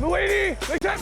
Muini, big time.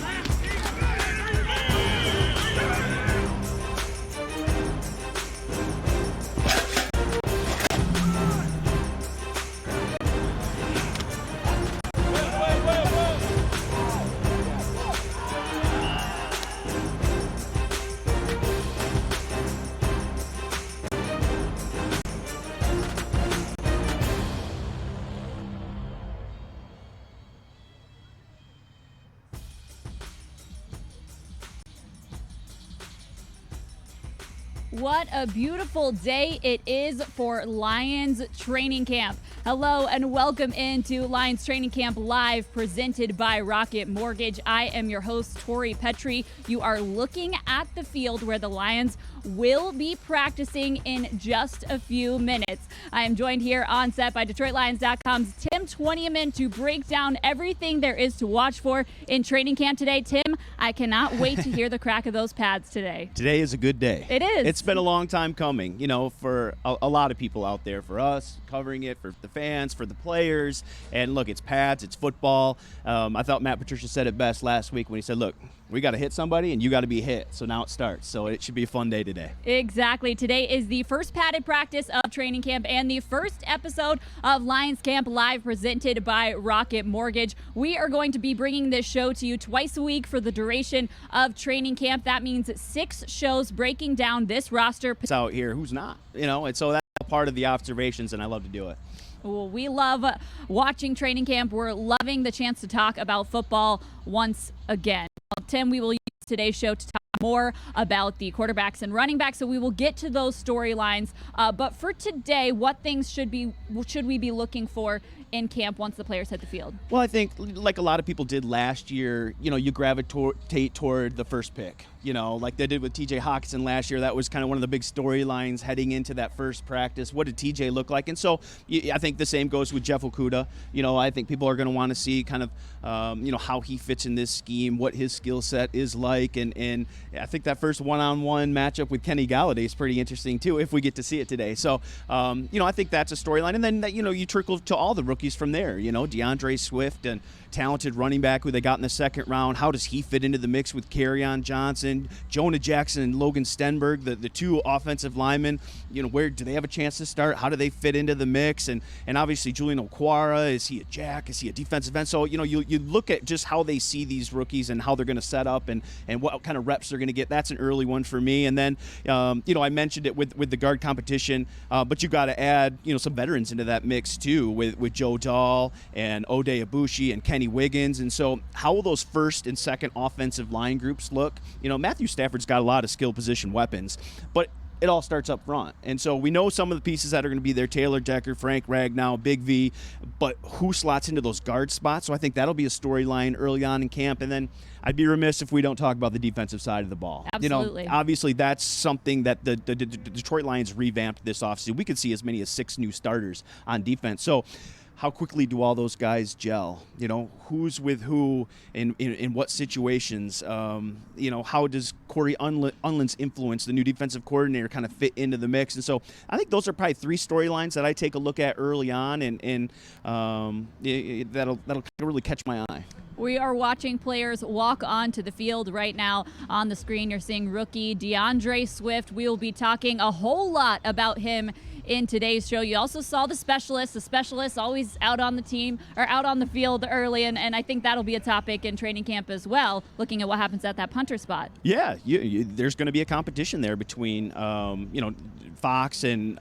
What a beautiful day it is for Lions training camp. Hello and welcome into Lions Training Camp Live, presented by Rocket Mortgage. I am your host, Tori Petrie. You are looking at the field where the Lions will be practicing in just a few minutes. I am joined here on set by DetroitLions.com's Tim Twentyman to break down everything there is to watch for in training camp today. Tim, I cannot wait to hear the crack of those pads today. Today is a good day. It is. It's been a long time coming, for a lot of people out there, for us, covering it, for the fans, for the players. And look, it's pads, it's football. I thought Matt Patricia said it best last week when he said, look, we got to hit somebody and you got to be hit. So now it starts. So it should be a fun day today. Exactly. Today is the first padded practice of training camp and the first episode of Lions Camp Live, presented by Rocket Mortgage. We are going to be bringing this show to you twice a week for the duration of training camp. That means 6 shows breaking down this roster. It's out here. Who's not? And so that's part of the observations, and I love to do it. Well, we love watching training camp. We're loving the chance to talk about football once again. Tim, we will use today's show to talk more about the quarterbacks and running backs, so we will get to those storylines. But for today, what things should we be looking for in camp once the players hit the field? Well, I think like a lot of people did last year, you gravitate toward the first pick, like they did with TJ Hockenson last year. That was kind of one of the big storylines heading into that first practice. What did TJ look like? And so I think the same goes with Jeff Okudah. I think people are going to want to see kind of, how he fits in this scheme, what his skill set is like. And I think that first one-on-one matchup with Kenny Galladay is pretty interesting too, if we get to see it today. So, I think that's a storyline. And then, you trickle to all the rookies from there, DeAndre Swift, and talented running back who they got in the second round. How does he fit into the mix with Kerryon Johnson, Jonah Jackson, and Logan Stenberg, the 2 offensive linemen? Where do they have a chance to start? How do they fit into the mix? And obviously Julian Okwara, is he a jack? Is he a defensive end? So, you look at just how they see these rookies and how they're going to set up and what kind of reps they're going to get. That's an early one for me. And then, I mentioned it with the guard competition, but you got to add, some veterans into that mix too, with Joe Dahl and Ode Ibushi and Kenny Wiggins. And so how will those first and second offensive line groups look? Matthew Stafford's got a lot of skill position weapons, but it all starts up front. And so we know some of the pieces that are going to be there: Taylor Decker, Frank Ragnow, Big V, but who slots into those guard spots? So I think that'll be a storyline early on in camp. And then I'd be remiss if we don't talk about the defensive side of the ball. Absolutely. Obviously that's something that the Detroit Lions revamped this offseason. We could see as many as 6 new starters on defense. So how quickly do all those guys gel? Who's with who in what situations? How does Corey Unlin's influence, the new defensive coordinator, kind of fit into the mix? And so I think those are probably 3 storylines that I take a look at early on, and that'll really catch my eye. We are watching players walk onto the field right now. On the screen, you're seeing rookie DeAndre Swift. We will be talking a whole lot about him in today's show. You also saw the specialists always out on the team or out on the field early, and I think that'll be a topic in training camp as well, looking at what happens at that punter spot. Yeah, there's going to be a competition there between Fox and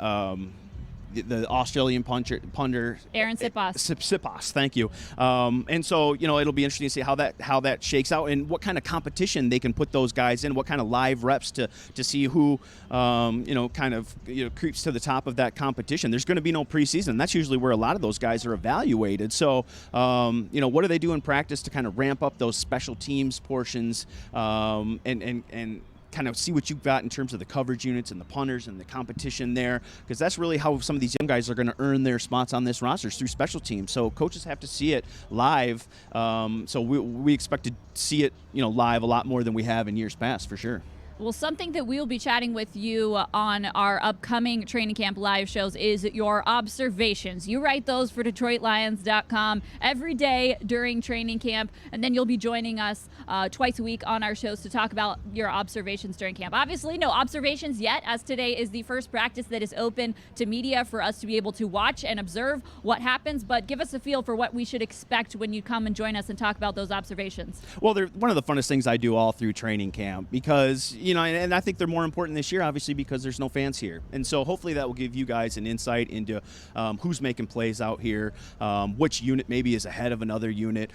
the Australian punter Aaron Siposs. Siposs, thank you. And so it'll be interesting to see how that shakes out and what kind of competition they can put those guys in, what kind of live reps to see who creeps to the top of that competition. There's going to be no preseason. That's usually where a lot of those guys are evaluated. So what do they do in practice to kind of ramp up those special teams portions and kind of see what you've got in terms of the coverage units and the punters and the competition there, because that's really how some of these young guys are going to earn their spots on this roster, through special teams. So coaches have to see it live. So we expect to see it live a lot more than we have in years past, for sure. Well, something that we will be chatting with you on our upcoming training camp live shows is your observations. You write those for DetroitLions.com every day during training camp, and then you'll be joining us twice a week on our shows to talk about your observations during camp. Obviously, no observations yet, as today is the first practice that is open to media for us to be able to watch and observe what happens, but give us a feel for what we should expect when you come and join us and talk about those observations. Well, they're one of the funnest things I do all through training camp because, and I think they're more important this year, obviously, because there's no fans here. And so hopefully that will give you guys an insight into who's making plays out here, which unit maybe is ahead of another unit,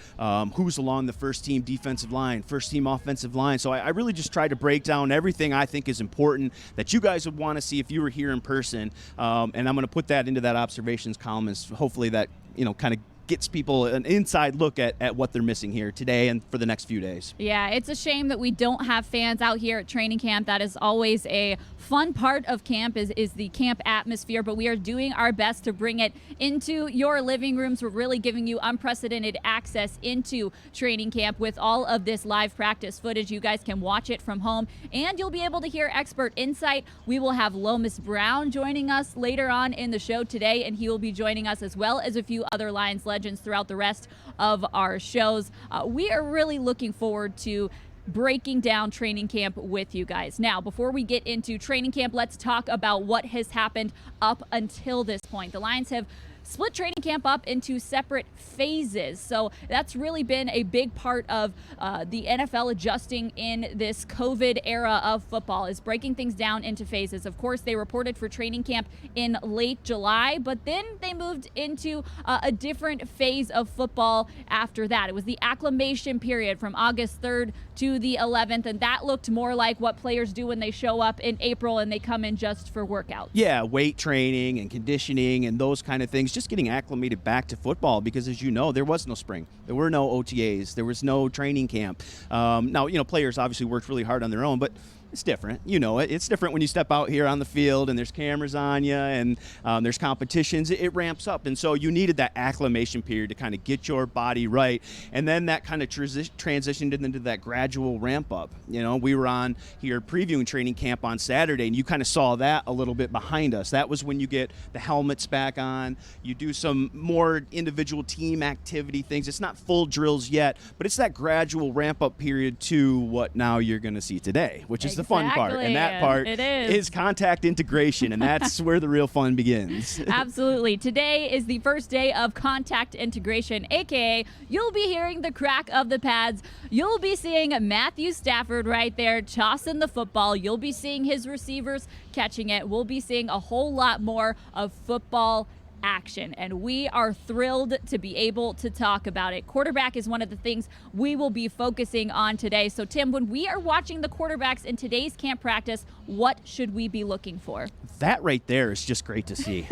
who's along the first team defensive line, first team offensive line. So I really just try to break down everything I think is important that you guys would want to see if you were here in person. And I'm going to put that into that observations column, as hopefully that, kind of gets people an inside look at what they're missing here today and for the next few days. Yeah, it's a shame that we don't have fans out here at training camp. That is always a fun part of camp is the camp atmosphere, but we are doing our best to bring it into your living rooms. We're really giving you unprecedented access into training camp with all of this live practice footage. You guys can watch it from home, and you'll be able to hear expert insight. We will have Lomas Brown joining us later on in the show today, and he will be joining us as well as a few other Lions legends throughout the rest of our shows. We are really looking forward to breaking down training camp with you guys. Now, before we get into training camp, let's talk about what has happened up until this point. The Lions have split training camp up into separate phases. So that's really been a big part of the NFL adjusting in this COVID era of football, is breaking things down into phases. Of course, they reported for training camp in late July, but then they moved into a different phase of football after that. It was the acclimation period from August 3rd to the 11th, and that looked more like what players do when they show up in April and they come in just for workouts. Yeah, weight training and conditioning and those kind of things, just getting acclimated back to football because, as you know, there was no spring. There were no OTAs. There was no training camp. Now, players obviously worked really hard on their own, but it's different. It's different when you step out here on the field and there's cameras on you and there's competitions. It ramps up. And so you needed that acclimation period to kind of get your body right. And then that kind of transitioned into that gradual ramp up. We were on here previewing training camp on Saturday, and you kind of saw that a little bit behind us. That was when you get the helmets back on. You do some more individual team activity things. It's not full drills yet, but it's that gradual ramp up period to what now you're going to see today, which is the fun part. And that part is contact integration, and that's where the real fun begins. Absolutely. Today is the first day of contact integration, aka you'll be hearing the crack of the pads. You'll be seeing Matthew Stafford right there tossing the football. You'll be seeing his receivers catching it. We'll be seeing a whole lot more of football action, and we are thrilled to be able to talk about it. Quarterback is one of the things we will be focusing on today. So Tim, when we are watching the quarterbacks in today's camp practice, what should we be looking for? That right there is just great to see.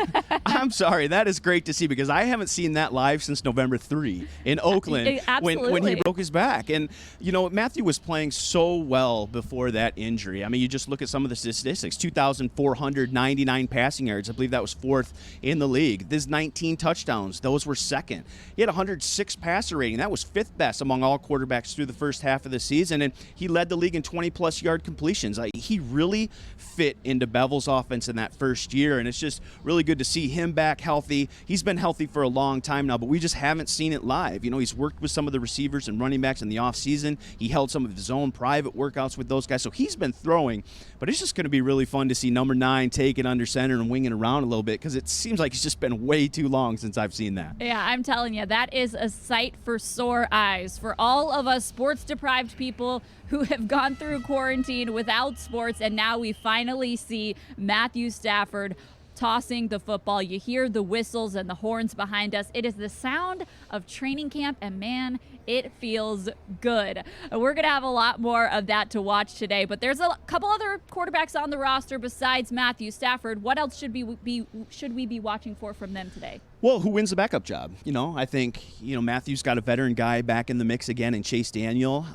I'm sorry, that is great to see because I haven't seen that live since November 3 in Oakland when he broke his back. And Matthew was playing so well before that injury. I mean, you just look at some of the statistics: 2,499 passing yards. I believe that was fourth in the league. There's 19 touchdowns. Those were second. He had 106 passer rating. That was fifth best among all quarterbacks through the first half of the season, and he led the league in 20-plus yard completions. He really fit into Bevel's offense in that first year, and it's just really good to see him back healthy. He's been healthy for a long time now, but we just haven't seen it live. He's worked with some of the receivers and running backs in the offseason. He held some of his own private workouts with those guys, so he's been throwing, but it's just going to be really fun to see number 9 take it under center and wing it around a little bit because it seems like it's just been way too long since I've seen that. Yeah, I'm telling you, that is a sight for sore eyes for all of us sports-deprived people who have gone through quarantine without sports, and now we finally see Matthew Stafford tossing the football. You hear the whistles and the horns behind us. It is the sound of training camp, and man, it feels good. We're going to have a lot more of that to watch today, but there's a couple other quarterbacks on the roster besides Matthew Stafford. What else should we be watching for from them today? Well, who wins the backup job? I think, Matthew's got a veteran guy back in the mix again in Chase Daniel.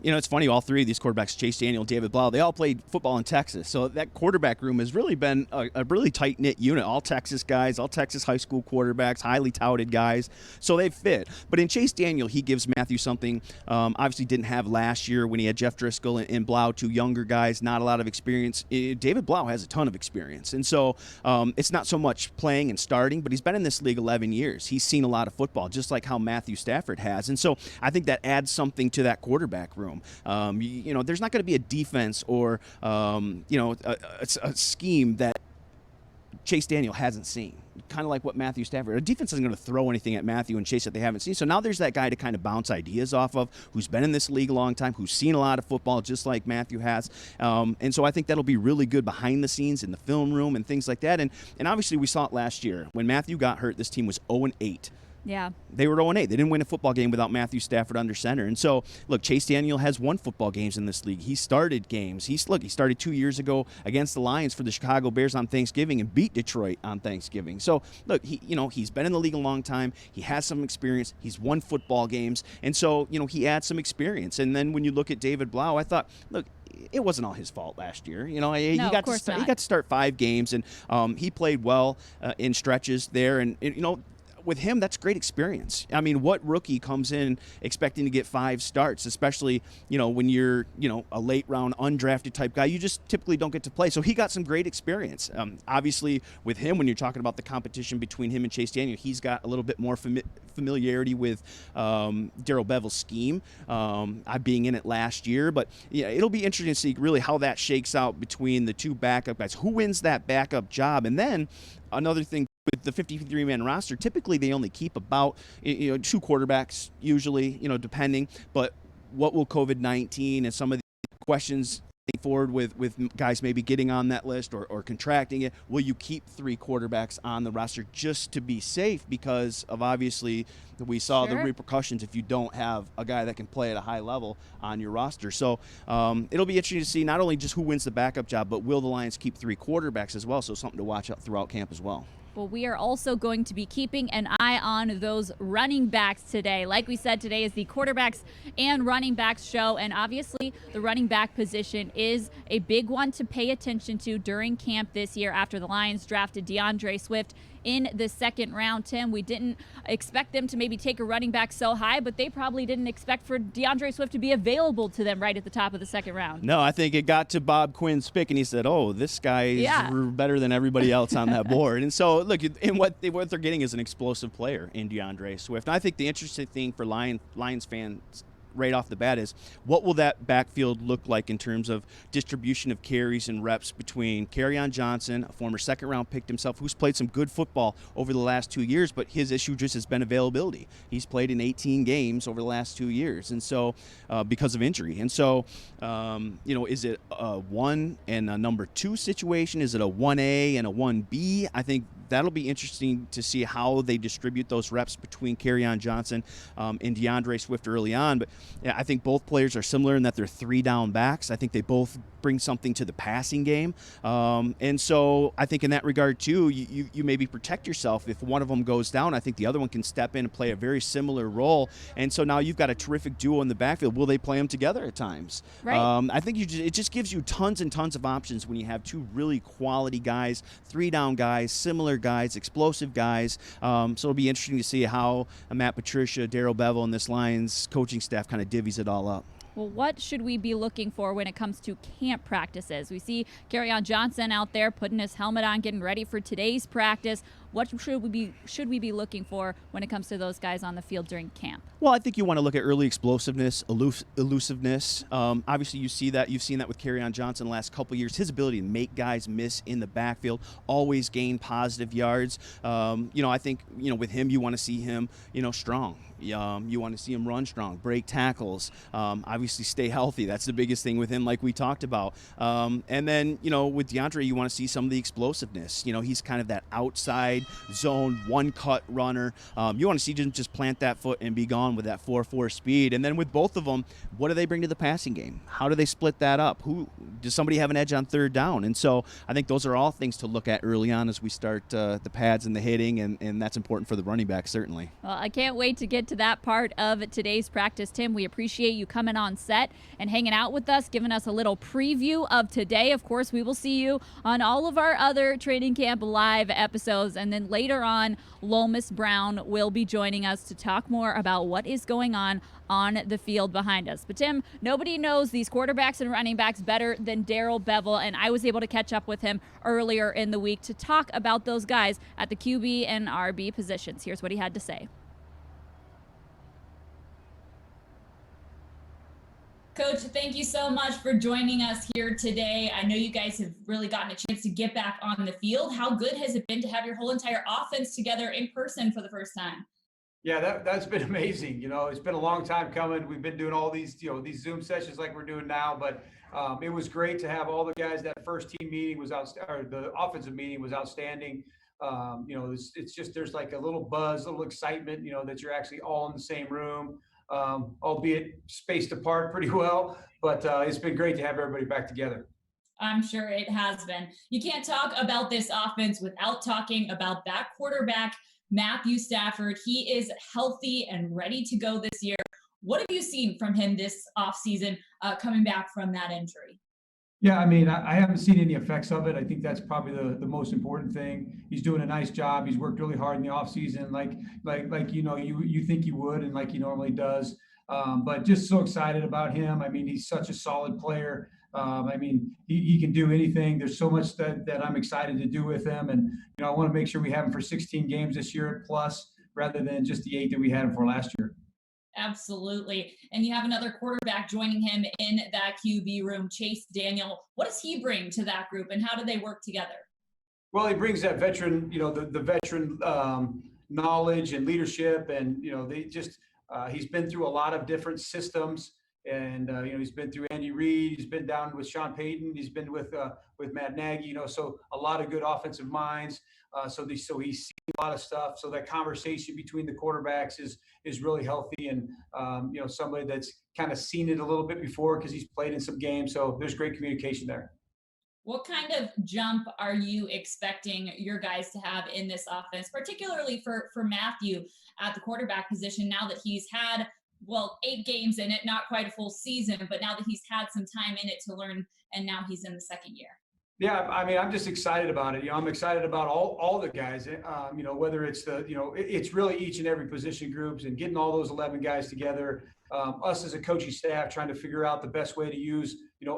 It's funny, all three of these quarterbacks, Chase Daniel, David Blau, they all played football in Texas. So that quarterback room has really been a really tight-knit unit. All Texas guys, all Texas high school quarterbacks, highly touted guys. So they fit. But in Chase Daniel, he gives Matthew something obviously didn't have last year when he had Jeff Driscoll and Blau, two younger guys, not a lot of experience. David Blau has a ton of experience. And so it's not so much playing and starting, but he's been in this league 11 years. He's seen a lot of football, just like how Matthew Stafford has. And so I think that adds something to that quarterback room. There's not going to be a defense or, a scheme that Chase Daniel hasn't seen. Kind of like what Matthew Stafford. A defense isn't going to throw anything at Matthew and Chase that they haven't seen. So now there's that guy to kind of bounce ideas off of, who's been in this league a long time, who's seen a lot of football, just like Matthew has. And so I think that'll be really good behind the scenes in the film room and things like that. And obviously we saw it last year. When Matthew got hurt, this team was 0-8. Yeah. They were 0-8. They didn't win a football game without Matthew Stafford under center. And so, look, Chase Daniel has won football games in this league. He started games. He started 2 years ago against the Lions for the Chicago Bears on Thanksgiving and beat Detroit on Thanksgiving. So, look, he's been in the league a long time. He has some experience. He's won football games. And so, he adds some experience. And then when you look at David Blau, I thought, look, it wasn't all his fault last year. He got to start 5 games, and he played well in stretches there. And with him, that's great experience. I mean, what rookie comes in expecting to get 5 starts, especially, when you're, a late round undrafted type guy, you just typically don't get to play. So he got some great experience. Obviously, with him, when you're talking about the competition between him and Chase Daniel, he's got a little bit more familiarity with Darrell Bevell's scheme, being in it last year. But it'll be interesting to see really how that shakes out between the two backup guys. Who wins that backup job? And then another thing, with the 53-man roster, typically they only keep about 2 quarterbacks, usually, depending. But what will COVID-19 and some of the questions forward with guys maybe getting on that list or contracting it, will you keep 3 quarterbacks on the roster just to be safe? Because of obviously we saw the repercussions if you don't have a guy that can play at a high level on your roster. So it'll be interesting to see not only just who wins the backup job, but will the Lions keep 3 quarterbacks as well? So something to watch out throughout camp as well. Well, we are also going to be keeping an eye on those running backs today. Like we said, today is the quarterbacks and running backs show, and obviously the running back position is a big one to pay attention to during camp this year after the Lions drafted DeAndre Swift in the 2nd round. Tim, we didn't expect them to maybe take a running back so high, but they probably didn't expect for DeAndre Swift to be available to them right at the top of the 2nd round. No, I think it got to Bob Quinn's pick, and he said, oh, this guy is better than everybody else on that board. And so, look, and what they're getting is an explosive player in DeAndre Swift. And I think the interesting thing for Lions fans right off the bat is, what will that backfield look like in terms of distribution of carries and reps between Kerryon Johnson, a former 2nd-round pick himself, who's played some good football over the last 2 years, but his issue just has been availability. He's played in 18 games over the last 2 years, and so because of injury. And so, is it a 1 and a number 2 situation? Is it a 1A and a 1B? I think that'll be interesting to see how they distribute those reps between Kerryon Johnson and DeAndre Swift early on. But yeah, I think both players are similar in that they're 3-down backs. I think they both bring something to the passing game. And so I think in that regard, too, you maybe protect yourself. If one of them goes down, I think the other one can step in and play a very similar role. And so now you've got a terrific duo in the backfield. Will they play them together at times? Right. I think it just gives you tons and tons of options when you have 2 really quality guys, 3-down guys, similar guys, explosive guys. So it'll be interesting to see how Matt Patricia, Darrell Bevell, and this Lions coaching staff kind of divvies it all up. Well, what should we be looking for when it comes to camp practices? We see Kerryon Johnson out there putting his helmet on, getting ready for today's practice. What should we be looking for when it comes to those guys on the field during camp? Well, I think you want to look at early explosiveness, elusiveness. Obviously, you've seen that with Kerryon Johnson the last couple of years. His ability to make guys miss in the backfield, always gain positive yards. I think with him, you want to see him, strong. You want to see him run strong, break tackles, obviously stay healthy. That's the biggest thing with him, like we talked about. And then, with DeAndre, you want to see some of the explosiveness. He's kind of that outside zone, one-cut runner. You want to see him just plant that foot and be gone with that 4.4 speed. And then with both of them, what do they bring to the passing game? How do they split that up? Does somebody have an edge on third down? And so I think those are all things to look at early on as we start the pads and the hitting, and that's important for the running back, certainly. Well, I can't wait to get to that part of today's practice, Tim. We appreciate you coming on set and hanging out with us, giving us a little preview of today. Of course, we will see you on all of our other Training Camp Live episodes, and then later on, Lomas Brown will be joining us to talk more about what is going on the field behind us. But Tim, nobody knows these quarterbacks and running backs better than Darrell Bevell, and I was able to catch up with him earlier in the week to talk about those guys at the QB and RB positions. Here's what he had to say. Coach, thank you so much for joining us here today. I know you guys have really gotten a chance to get back on the field. How good has it been to have your whole entire offense together in person for the first time? Yeah, that's been amazing. It's been a long time coming. We've been doing all these, these Zoom sessions like we're doing now, but it was great to have all the guys. That first team meeting was the offensive meeting was outstanding. It's just, there's like a little buzz, a little excitement, that you're actually all in the same room, albeit spaced apart pretty well, but it's been great to have everybody back together. I'm sure it has been. You can't talk about this offense without talking about that quarterback, Matthew Stafford. He is healthy and ready to go this year. What have you seen from him this offseason coming back from that injury? Yeah, I haven't seen any effects of it. I think that's probably the most important thing. He's doing a nice job. He's worked really hard in the offseason, like you think he would, and like he normally does. But just so excited about him. He's such a solid player. He can do anything. There's so much that I'm excited to do with him. And, I want to make sure we have him for 16 games this year plus, rather than just the 8 that we had him for last year. Absolutely. And you have another quarterback joining him in that QB room, Chase Daniel. What does he bring to that group, and how do they work together? Well, he brings that veteran, the veteran knowledge and leadership. And, he's been through a lot of different systems. And he's been through Andy Reid. He's been down with Sean Payton. He's been with Matt Nagy. So a lot of good offensive minds. So he's seen a lot of stuff. So that conversation between the quarterbacks is really healthy. And somebody that's kind of seen it a little bit before because he's played in some games. So there's great communication there. What kind of jump are you expecting your guys to have in this offense, particularly for Matthew at the quarterback position, now that he's had 8 games in it, not quite a full season, but now that he's had some time in it to learn, and now he's in the second year? Yeah, I'm just excited about it. I'm excited about all the guys, whether it's it's really each and every position groups and getting all those 11 guys together, us as a coaching staff trying to figure out the best way to use,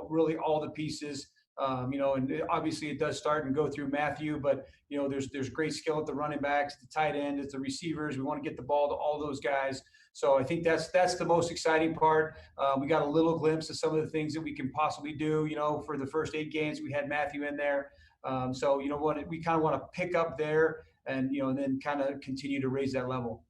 really all the pieces. And obviously it does start and go through Matthew, but there's great skill at the running backs, the tight end, it's the receivers. We want to get the ball to all those guys. So I think that's the most exciting part. We got a little glimpse of some of the things that we can possibly do, for the first 8 games we had Matthew in there. So we kind of want to pick up there and then kind of continue to raise that level.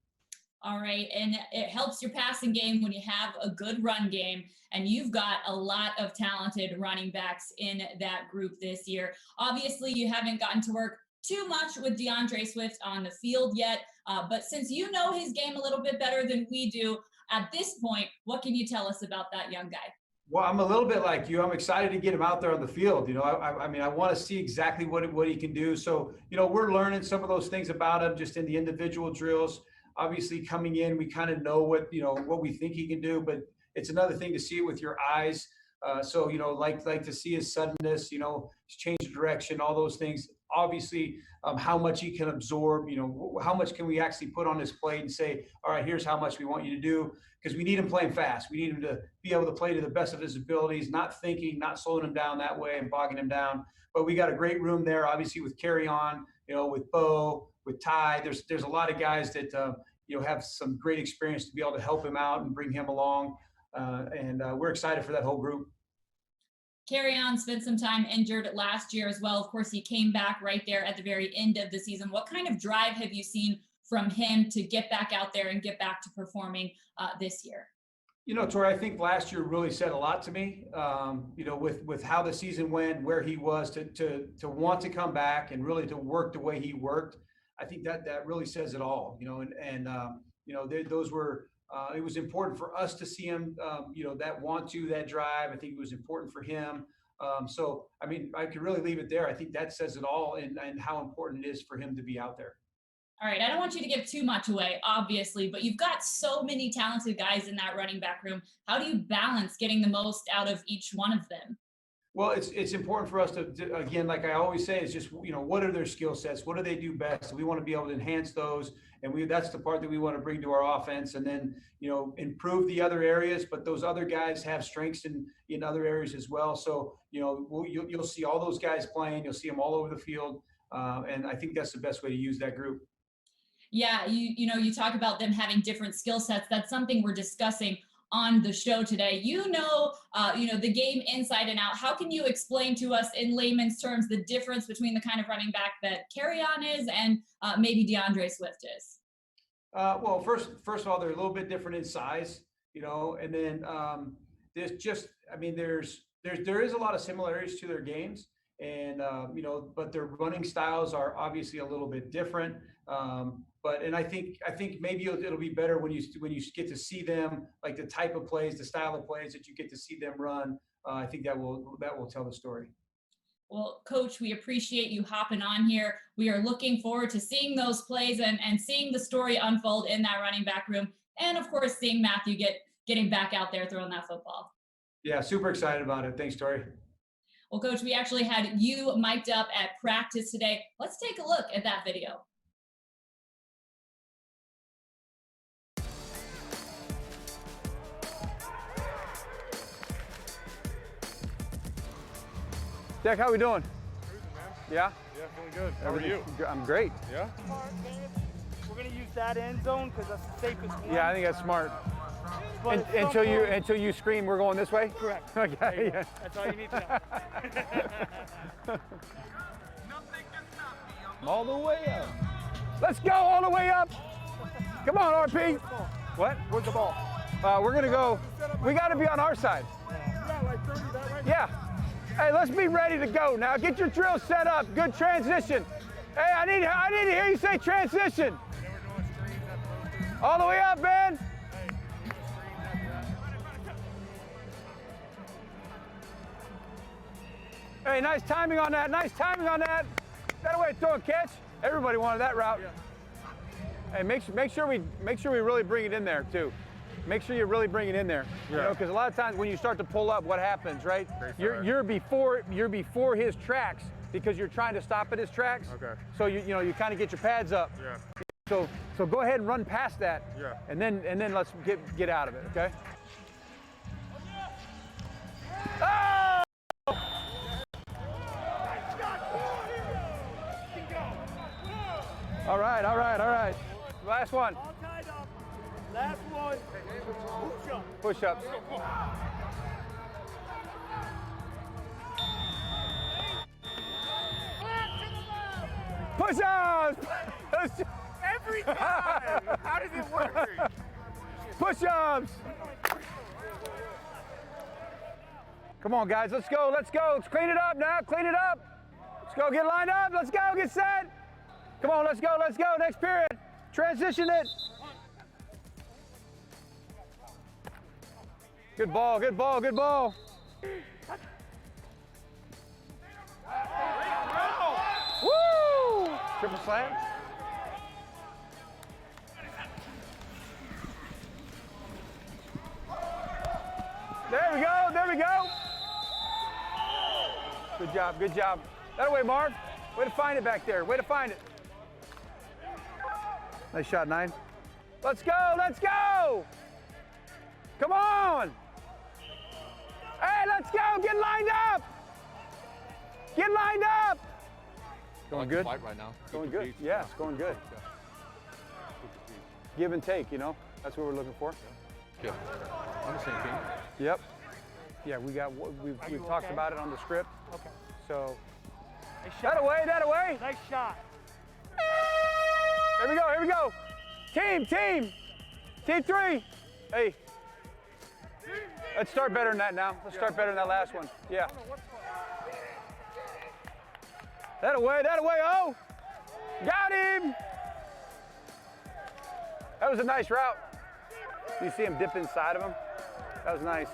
All right. And it helps your passing game when you have a good run game, and you've got a lot of talented running backs in that group this year. Obviously, you haven't gotten to work too much with DeAndre Swift on the field yet, but since you know his game a little bit better than we do at this point, what can you tell us about that young guy? Well, I'm a little bit like you. I'm excited to get him out there on the field. I want to see exactly what he can do. So, we're learning some of those things about him just in the individual drills. Obviously, coming in, we kind of know what we think he can do, but it's another thing to see it with your eyes. So, like to see his suddenness, his change of direction, all those things. Obviously, how much he can absorb, how much can we actually put on his plate and say, all right, here's how much we want you to do, because we need him playing fast. We need him to be able to play to the best of his abilities, not thinking, not slowing him down that way and bogging him down. But we got a great room there, obviously, with Kerryon, with Bo, with Ty. There's a lot of guys that, have some great experience to be able to help him out and bring him along. And we're excited for that whole group. Kerryon spent some time injured last year as well. Of course, he came back right there at the very end of the season. What kind of drive have you seen from him to get back out there and get back to performing this year? You know, Tori, I think last year really said a lot to me. You know, with how the season went, where he was, to want to come back and really to work the way he worked. I think that really says it all. You know, and you know, those were. It was important for us to see him. You know, that drive. I think it was important for him. So, I mean, I could really leave it there. I think that says it all, and how important it is for him to be out there. All right, I don't want you to give too much away, obviously, but you've got so many talented guys in that running back room. How do you balance getting the most out of each one of them? Well, it's important for us to again, like I always say, is just, you know, what are their skill sets? What do they do best? We want to be able to enhance those, and that's the part that we want to bring to our offense, and then, you know, improve the other areas. But those other guys have strengths in other areas as well. So, you know, you'll see all those guys playing. You'll see them all over the field, and I think that's the best way to use that group. Yeah, you know, you talk about them having different skill sets. That's something we're discussing on the show today. You know, the game inside and out. How can you explain to us in layman's terms the difference between the kind of running back that Kerryon is and maybe DeAndre Swift is? Well, first of all, they're a little bit different in size, you know, and then there's just, I mean, there is a lot of similarities to their games, and you know, but their running styles are obviously a little bit different. And I think maybe it'll be better when you get to see them, like the type of plays, the style of plays that you get to see them run. I think that will tell the story. Well, Coach, we appreciate you hopping on here. We are looking forward to seeing those plays and seeing the story unfold in that running back room, and of course seeing Matthew getting back out there throwing that football. Yeah, super excited about it. Thanks, Tori. Well, Coach, we actually had you mic'd up at practice today. Let's take a look at that video. Deck, how we doing? Cruising, man. Yeah? Yeah, feeling good. How are you? I'm great. Yeah? We're gonna use that end zone because that's the safest one. Yeah, I think that's smart. But at some Until you scream, we're going this way? Correct. Okay. Yeah. That's all you need to know. All the way up. Let's go all the way up. Come on, RP. What? Where's the ball? We're gonna go. We got to be on our side. Yeah, like 30, that right? Yeah. Hey, let's be ready to go now. Get your drill set up. Good transition. Hey, I need to hear you say transition. All the way up, man. Hey, nice timing on that. Nice timing on that. That way, throw and catch. Everybody wanted that route. Hey, make sure we really bring it in there too. Make sure you really bring it in there. You know, because a lot of times when you start to pull up, what happens, right? You're before his tracks because you're trying to stop at his tracks. Okay. So you kind of get your pads up. Yeah. So go ahead and run past that. Yeah. And then let's get out of it, okay? Oh! All right. Last one. All tied up. Last one. Push up. Push-ups. Push-ups! Every time. How does it work? Push-ups! Come on, guys, let's go. Let's clean it up now, clean it up. Let's go, get lined up, let's go, get set. Come on, let's go, next period. Transition it. Good ball. Woo! Triple slam. There we go. Good job. That way, Marv. Way to find it back there. Way to find it. Nice shot, 9. Let's go. Come on. Hey, let's go. Get lined up. Going good? Fight right now. Going good. Yeah, it's going good. Give and take, That's what we're looking for. Yeah. I'm the same team. Yep. Yeah, we've talked about it on the script. Okay. So Nice shot. that away. Nice shot. Here we go. we go. Team. Team 3. Hey. Let's start better than that now. Let's start better than that last one. Yeah. That away. Oh! Got him! That was a nice route. You see him dip inside of him? That was nice.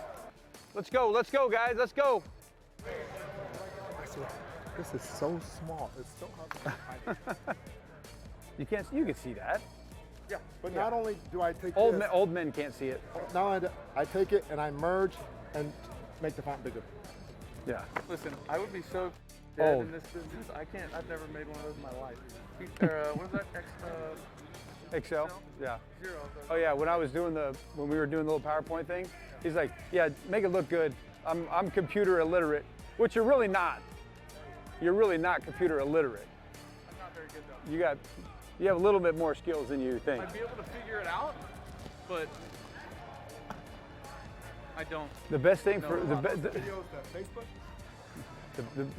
Let's go, guys. Let's go. This is so small. It's so hard. You can see that. Yeah, but not only do I take Old this, men can't see it. now I take it and I merge and make the font bigger. Yeah. Listen, I would be so Oh. dead in this business. I've never made one of those in my life. What is that? Excel? Yeah. 0. Oh yeah, when we were doing the little PowerPoint thing, he's like, yeah, make it look good. I'm computer illiterate, which you're really not. You're really not computer illiterate. I'm not very good though. You have a little bit more skills than you think. I'd be able to figure it out, but I don't. The best thing for Videos that Facebook.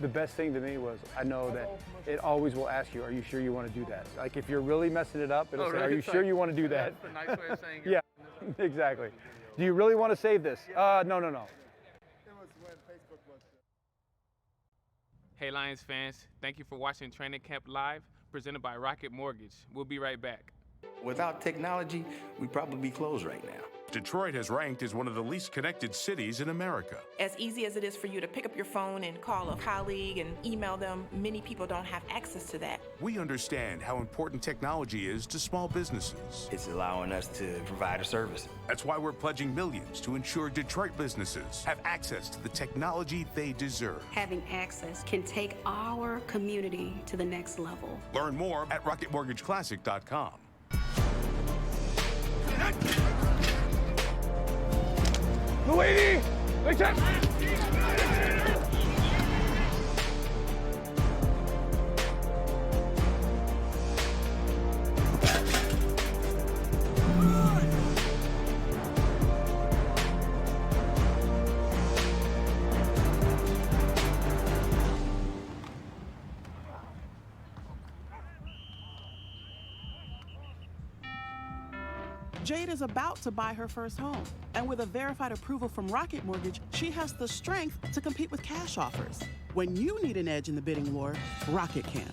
the best thing to me was I know that it always will ask you, are you sure you want to do that? Like if you're really messing it up, it'll say, are you It's sure like, you want to do that? That's the nice way of saying it. Yeah, exactly. Do you really want to save this? No. It was when Facebook was. Hey Lions fans, thank you for watching Training Camp Live, presented by Rocket Mortgage. We'll be right back. Without technology, we'd probably be closed right now. Detroit has ranked as one of the least connected cities in America. As easy as it is for you to pick up your phone and call a colleague and email them, many people don't have access to that. We understand how important technology is to small businesses. It's allowing us to provide a service. That's why we're pledging millions to ensure Detroit businesses have access to the technology they deserve. Having access can take our community to the next level. Learn more at rocketmortgageclassic.com. Luigi! Listen! Jade is about to buy her first home, and with a verified approval from Rocket Mortgage, she has the strength to compete with cash offers. When you need an edge in the bidding war, Rocket can.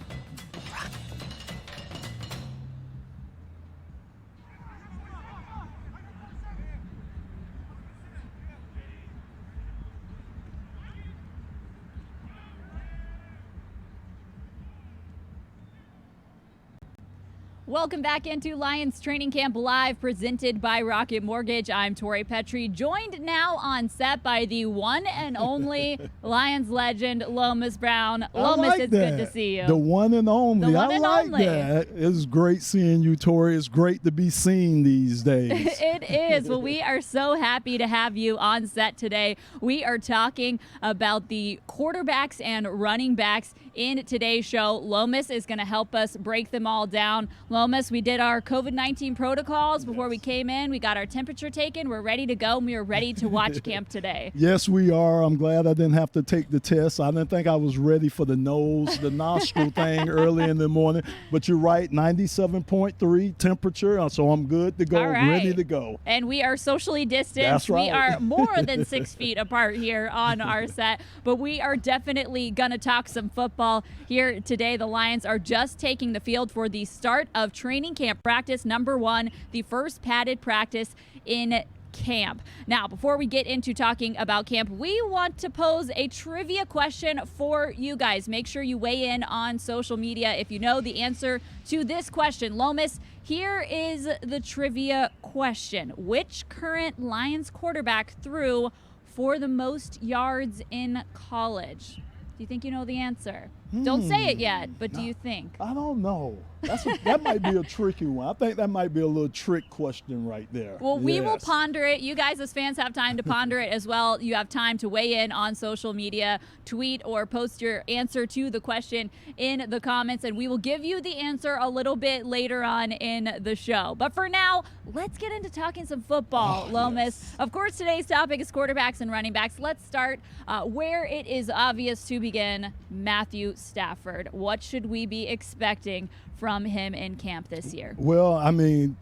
Welcome back into Lions Training Camp Live, presented by Rocket Mortgage. I'm Tori Petrie, joined now on set by the one and only Lions legend, Lomas Brown. Lomas, it's good to see you. The one and only. The one and only. That. It's great seeing you, Tori. It's great to be seen these days. It is. Well, we are so happy to have you on set today. We are talking about the quarterbacks and running backs in today's show. Lomas is going to help us break them all down. Lomas, we did our COVID-19 protocols before we came in. We got our temperature taken. We're ready to go, and we are ready to watch camp today. Yes, we are. I'm glad I didn't have to take the test. I didn't think I was ready for the nostril thing early in the morning. But you're right, 97.3 temperature, so I'm good to go, ready to go. And we are socially distanced. That's right. We are more than 6 feet apart here on our set, but we are definitely going to talk some football here today. The Lions are just taking the field for the start of training camp practice number 1, the first padded practice in camp. Now, before we get into talking about camp, we want to pose a trivia question for you guys. Make sure you weigh in on social media if you know the answer to this question. Lomas, here is the trivia question. Which current Lions quarterback threw for the most yards in college? Do you think you know the answer? Don't say it yet, but do you think? I don't know. That might be a tricky one. I think that might be a little trick question right there. Well, we will ponder it. You guys as fans have time to ponder it as well. You have time to weigh in on social media, tweet or post your answer to the question in the comments, and we will give you the answer a little bit later on in the show. But for now, let's get into talking some football, Lomas. Yes. Of course, today's topic is quarterbacks and running backs. Let's start where it is obvious to begin, Matthew Stafford. What should we be expecting from him in camp this year? Well, I mean,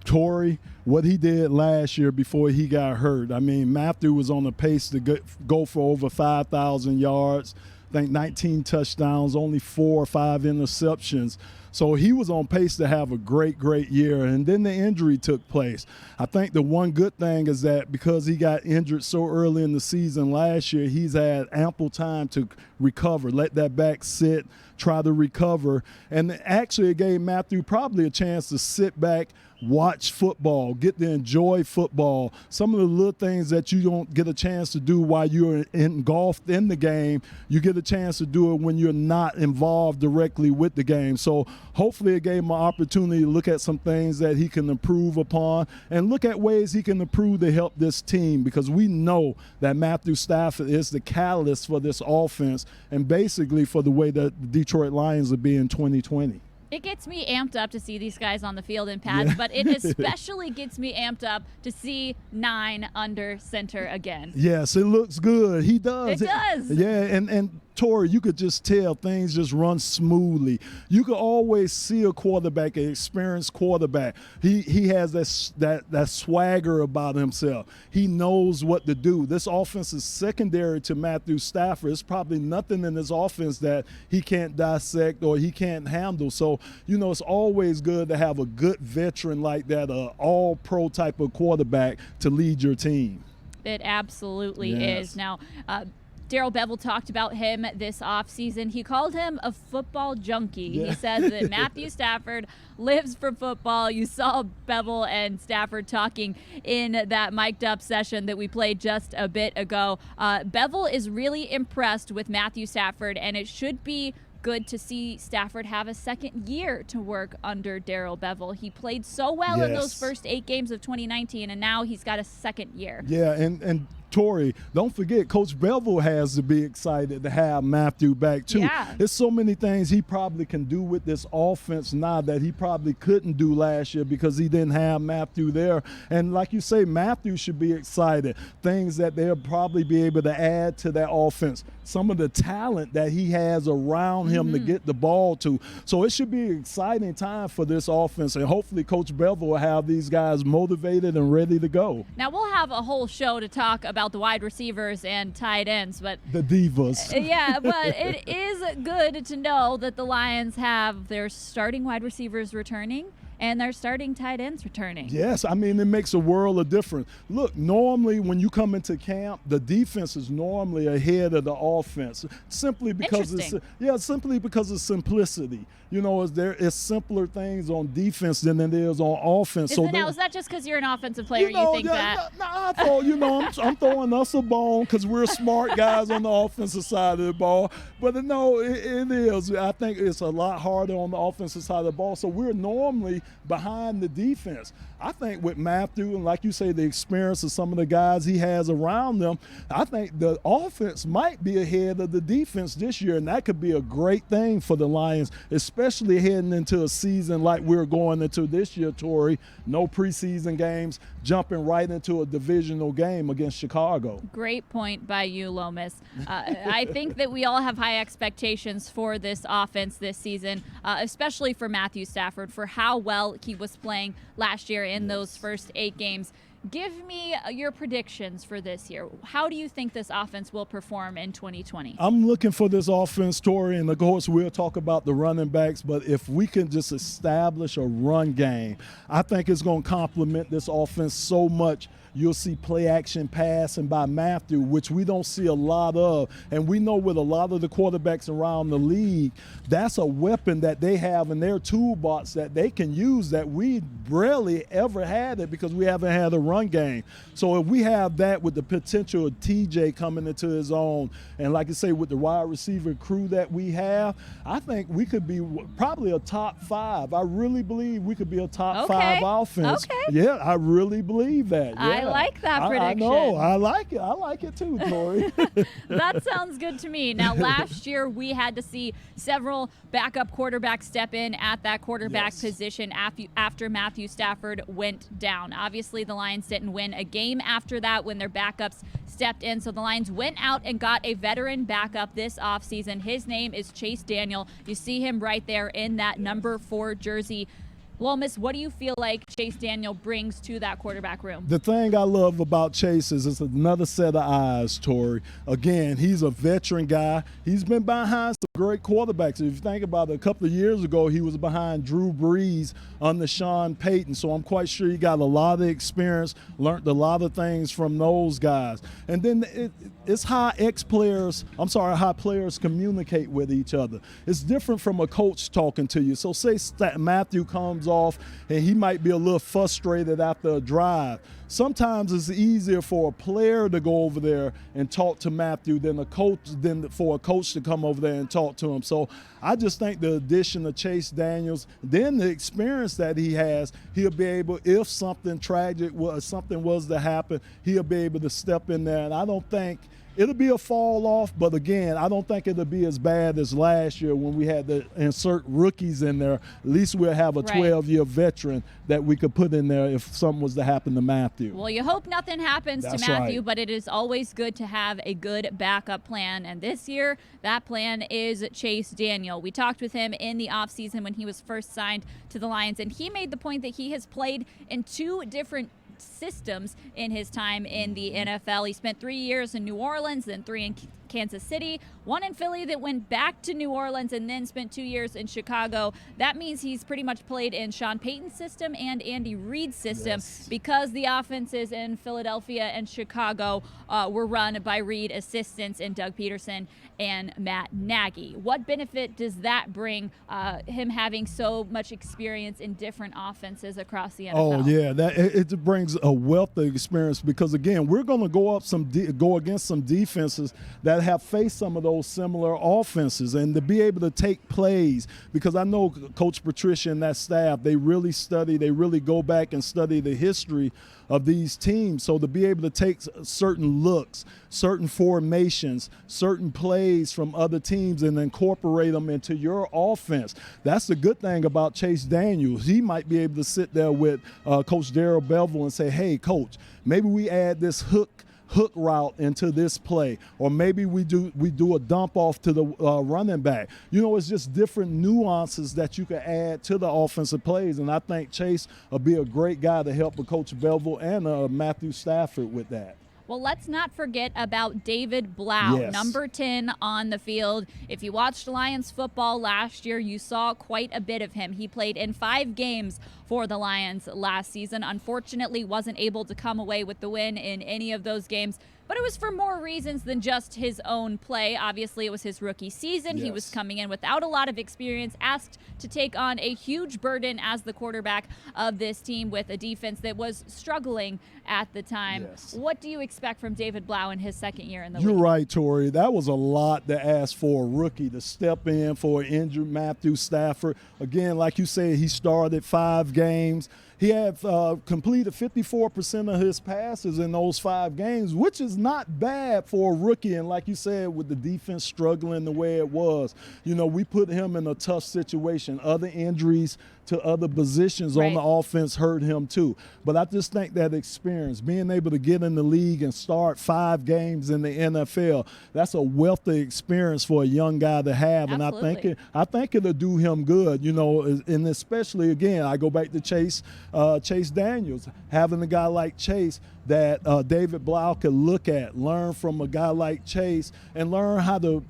Torrey, what he did last year before he got hurt. I mean, Matthew was on the pace to go for over 5,000 yards. I think 19 touchdowns, only 4 or 5 interceptions. So he was on pace to have a great, great year. And then the injury took place. I think the one good thing is that because he got injured so early in the season last year, he's had ample time to recover, let that back sit, try to recover. And actually it gave Matthew probably a chance to sit back, watch football, get to enjoy football. Some of the little things that you don't get a chance to do while you're engulfed in the game, you get a chance to do it when you're not involved directly with the game. So hopefully it gave him an opportunity to look at some things that he can improve upon and look at ways he can improve to help this team, because we know that Matthew Stafford is the catalyst for this offense and basically for the way that the Detroit Lions will be in 2020. It gets me amped up to see these guys on the field in pads, but it especially gets me amped up to see 9 under center again. Yes, it looks good. He does. It does. Yeah, and Torrey, you could just tell things just run smoothly. You could always see a quarterback, an experienced quarterback. He has that swagger about himself. He knows what to do. This offense is secondary to Matthew Stafford. There's probably nothing in this offense that he can't dissect or he can't handle. So, you know, it's always good to have a good veteran like that, an all-pro type of quarterback to lead your team. It absolutely Yes. is. Now, Darrell Bevell talked about him this offseason. He called him a football junkie. Yeah. He said that Matthew Stafford lives for football. You saw Bevell and Stafford talking in that mic'd up session that we played just a bit ago. Bevell is really impressed with Matthew Stafford, and it should be good to see Stafford have a second year to work under Darrell Bevell. He played so well in those first 8 games of 2019, and now he's got a second year. Yeah, and Torrey, don't forget, Coach Bevell has to be excited to have Matthew back too. Yeah. There's so many things he probably can do with this offense now that he probably couldn't do last year because he didn't have Matthew there. And like you say, Matthew should be excited. Things that they'll probably be able to add to that offense. Some of the talent that he has around him to get the ball to. So it should be an exciting time for this offense, and hopefully Coach Bevell will have these guys motivated and ready to go. Now, we'll have a whole show to talk about the wide receivers and tight ends, but the divas. Yeah, but it is good to know that the Lions have their starting wide receivers returning and their starting tight ends returning. Yes, I mean, it makes a world of difference. Look, normally when you come into camp, the defense is normally ahead of the offense, simply because simply because of simplicity. You know, there is simpler things on defense than it is on offense. Is that just because you're an offensive player? You think that? I thought, I'm throwing us a bone because we're smart guys on the offensive side of the ball. But no, it is. I think it's a lot harder on the offensive side of the ball. So we're normally behind the defense. I think with Matthew and, like you say, the experience of some of the guys he has around them, I think the offense might be ahead of the defense this year, and that could be a great thing for the Lions, especially heading into a season like we're going into this year, Torrey. No preseason games, jumping right into a divisional game against Chicago. Great point by you, Lomas. I think that we all have high expectations for this offense this season, especially for Matthew Stafford, for how well he was playing last year in those first 8 games. Give me your predictions for this year. How do you think this offense will perform in 2020? I'm looking for this offense, Torrey, and of course we'll talk about the running backs, but if we can just establish a run game, I think it's going to complement this offense so much. You'll see play action passing by Matthew, which we don't see a lot of. And we know with a lot of the quarterbacks around the league, that's a weapon that they have in their toolbox that they can use that we rarely ever had it because we haven't had a run game. So if we have that with the potential of TJ coming into his own, and like I say, with the wide receiver crew that we have, I think we could be probably a top 5. I really believe we could be a top 5 offense. Okay. Yeah, I really believe that. Yeah. I like that prediction. I know. I like it. I like it too, Torrey. That sounds good to me. Now, last year we had to see several backup quarterbacks step in at that quarterback position after Matthew Stafford went down. Obviously, the Lions didn't win a game after that when their backups stepped in. So the Lions went out and got a veteran backup this offseason. His name is Chase Daniel. You see him right there in that number 4 jersey. Lomas, what do you feel like Chase Daniel brings to that quarterback room? The thing I love about Chase is it's another set of eyes, Tori. Again, he's a veteran guy. He's been behind some great quarterbacks. If you think about it, a couple of years ago, he was behind Drew Brees under Sean Payton. So I'm quite sure he got a lot of experience, learned a lot of things from those guys. And then it's how how players communicate with each other. It's different from a coach talking to you. So say Matthew comes off and he might be a little frustrated after a drive. Sometimes it's easier for a player to go over there and talk to Matthew than for a coach to come over there and talk to him. So I just think the addition of Chase Daniels, then the experience that he has, he'll be able, if something tragic something was to happen, he'll be able to step in there. And I don't think it'll be a fall off, but again, I don't think it'll be as bad as last year when we had to insert rookies in there. At least we'll have a 12-year veteran that we could put in there if something was to happen to Matthew. Well, you hope nothing happens That's to Matthew, right. but it is always good to have a good backup plan. And this year, that plan is Chase Daniel. We talked with him in the offseason when he was first signed to the Lions, and he made the point that he has played in 2 different systems in his time in the NFL. He spent 3 years in New Orleans, then 3 in Kansas City, 1 in Philly, that went back to New Orleans, and then spent 2 years in Chicago. That means he's pretty much played in Sean Payton's system and Andy Reid's system, because the offenses in Philadelphia and Chicago were run by Reid assistants in Doug Peterson and Matt Nagy. What benefit does that bring, him having so much experience in different offenses across the NFL? Oh yeah, it brings a wealth of experience, because again, we're going to go against some defenses that have faced some of those similar offenses, and to be able to take plays, because I know Coach Patricia and that staff, they really go back and study the history of these teams. So to be able to take certain looks, certain formations, certain plays from other teams and incorporate them into your offense, that's the good thing about Chase Daniels. He might be able to sit there with Coach Darrell Bevell and say, hey, Coach, maybe we add this hook route into this play, or maybe we do a dump off to the running back. You know, it's just different nuances that you can add to the offensive plays, and I think Chase will be a great guy to help with Coach Bevell and Matthew Stafford with that. Well, let's not forget about David Blau, number 10 on the field. If you watched Lions football last year, you saw quite a bit of him. He played in 5 games for the Lions last season. Unfortunately, wasn't able to come away with the win in any of those games, but it was for more reasons than just his own play. Obviously, it was his rookie season. He was coming in without a lot of experience, asked to take on a huge burden as the quarterback of this team with a defense that was struggling at the time. What do you expect from David Blau in his second year in the league? You're right, Tori. That was a lot to ask for a rookie to step in for an injured Matthew Stafford. Again, like you said, he started 5 games. He had completed 54% of his passes in those 5 games, which is not bad for a rookie. And like you said, with the defense struggling the way it was, you know, we put him in a tough situation. Other injuries to other positions on the offense hurt him too. But I just think that experience, being able to get in the league and start 5 games in the NFL, that's a wealth of experience for a young guy to have. Absolutely. And I think it'll do him good, you know, and especially, again, I go back to Chase Daniels, having a guy like Chase that David Blau could look at, learn from a guy like Chase, and learn how to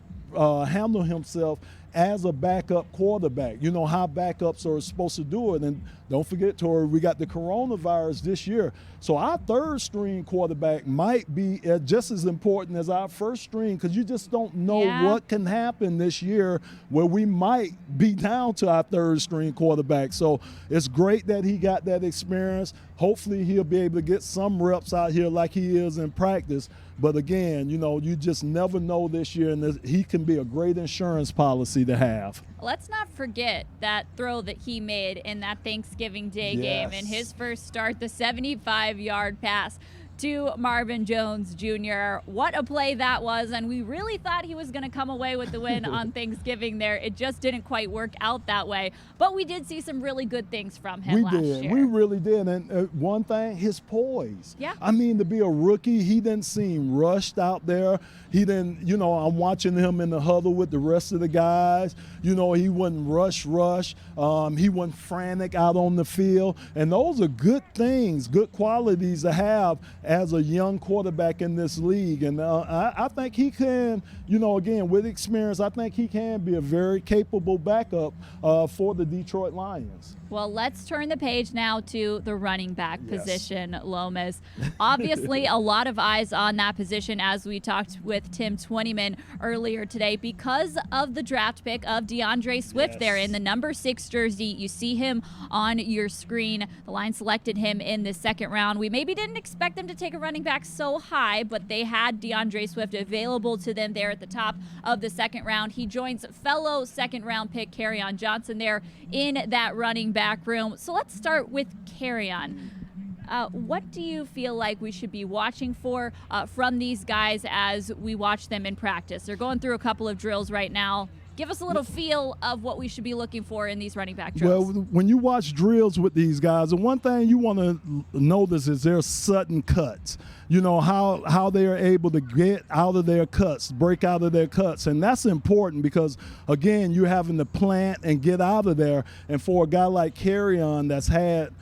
handle himself as a backup quarterback. You know how backups are supposed to do it. And don't forget, Tori, we got the coronavirus this year. So our 3rd string quarterback might be just as important as our 1st string, because you just don't know what can happen this year where we might be down to our 3rd string quarterback. So it's great that he got that experience. Hopefully he'll be able to get some reps out here like he is in practice. But again, you know, you just never know this year, and he can be a great insurance policy to have. Let's not forget that throw that he made in that Thanksgiving Day game in his first start, the 75-yard pass to Marvin Jones Jr. What a play that was, and we really thought he was going to come away with the win on Thanksgiving there. It just didn't quite work out that way, but we did see some really good things from him last year. We really did, and one thing, his poise. Yeah. I mean, to be a rookie, he didn't seem rushed out there. He didn't, you know, I'm watching him in the huddle with the rest of the guys. You know, he wasn't rush. He wasn't frantic out on the field, and those are good things, good qualities to have as a young quarterback in this league. And I think he can, you know, again, with experience, I think he can be a very capable backup for the Detroit Lions. Well, let's turn the page now to the running back position, Lomas. Obviously, a lot of eyes on that position, as we talked with Tim Twentyman earlier today, because of the draft pick of DeAndre Swift there in the number 6 jersey. You see him on your screen. The Lions selected him in the 2nd round. We maybe didn't expect them to take a running back so high, but they had DeAndre Swift available to them there at the top of the 2nd round. He joins fellow 2nd round pick Kerryon Johnson there in that running back room. So let's start with Kerryon. What do you feel like we should be watching for from these guys as we watch them in practice? They're going through a couple of drills right now. Give us a little feel of what we should be looking for in these running back drills. Well, when you watch drills with these guys, the one thing you want to notice is their sudden cuts. You know, how they are able to get out of their cuts, break out of their cuts. And that's important because, again, you're having to plant and get out of there. And for a guy like Kerryon that's had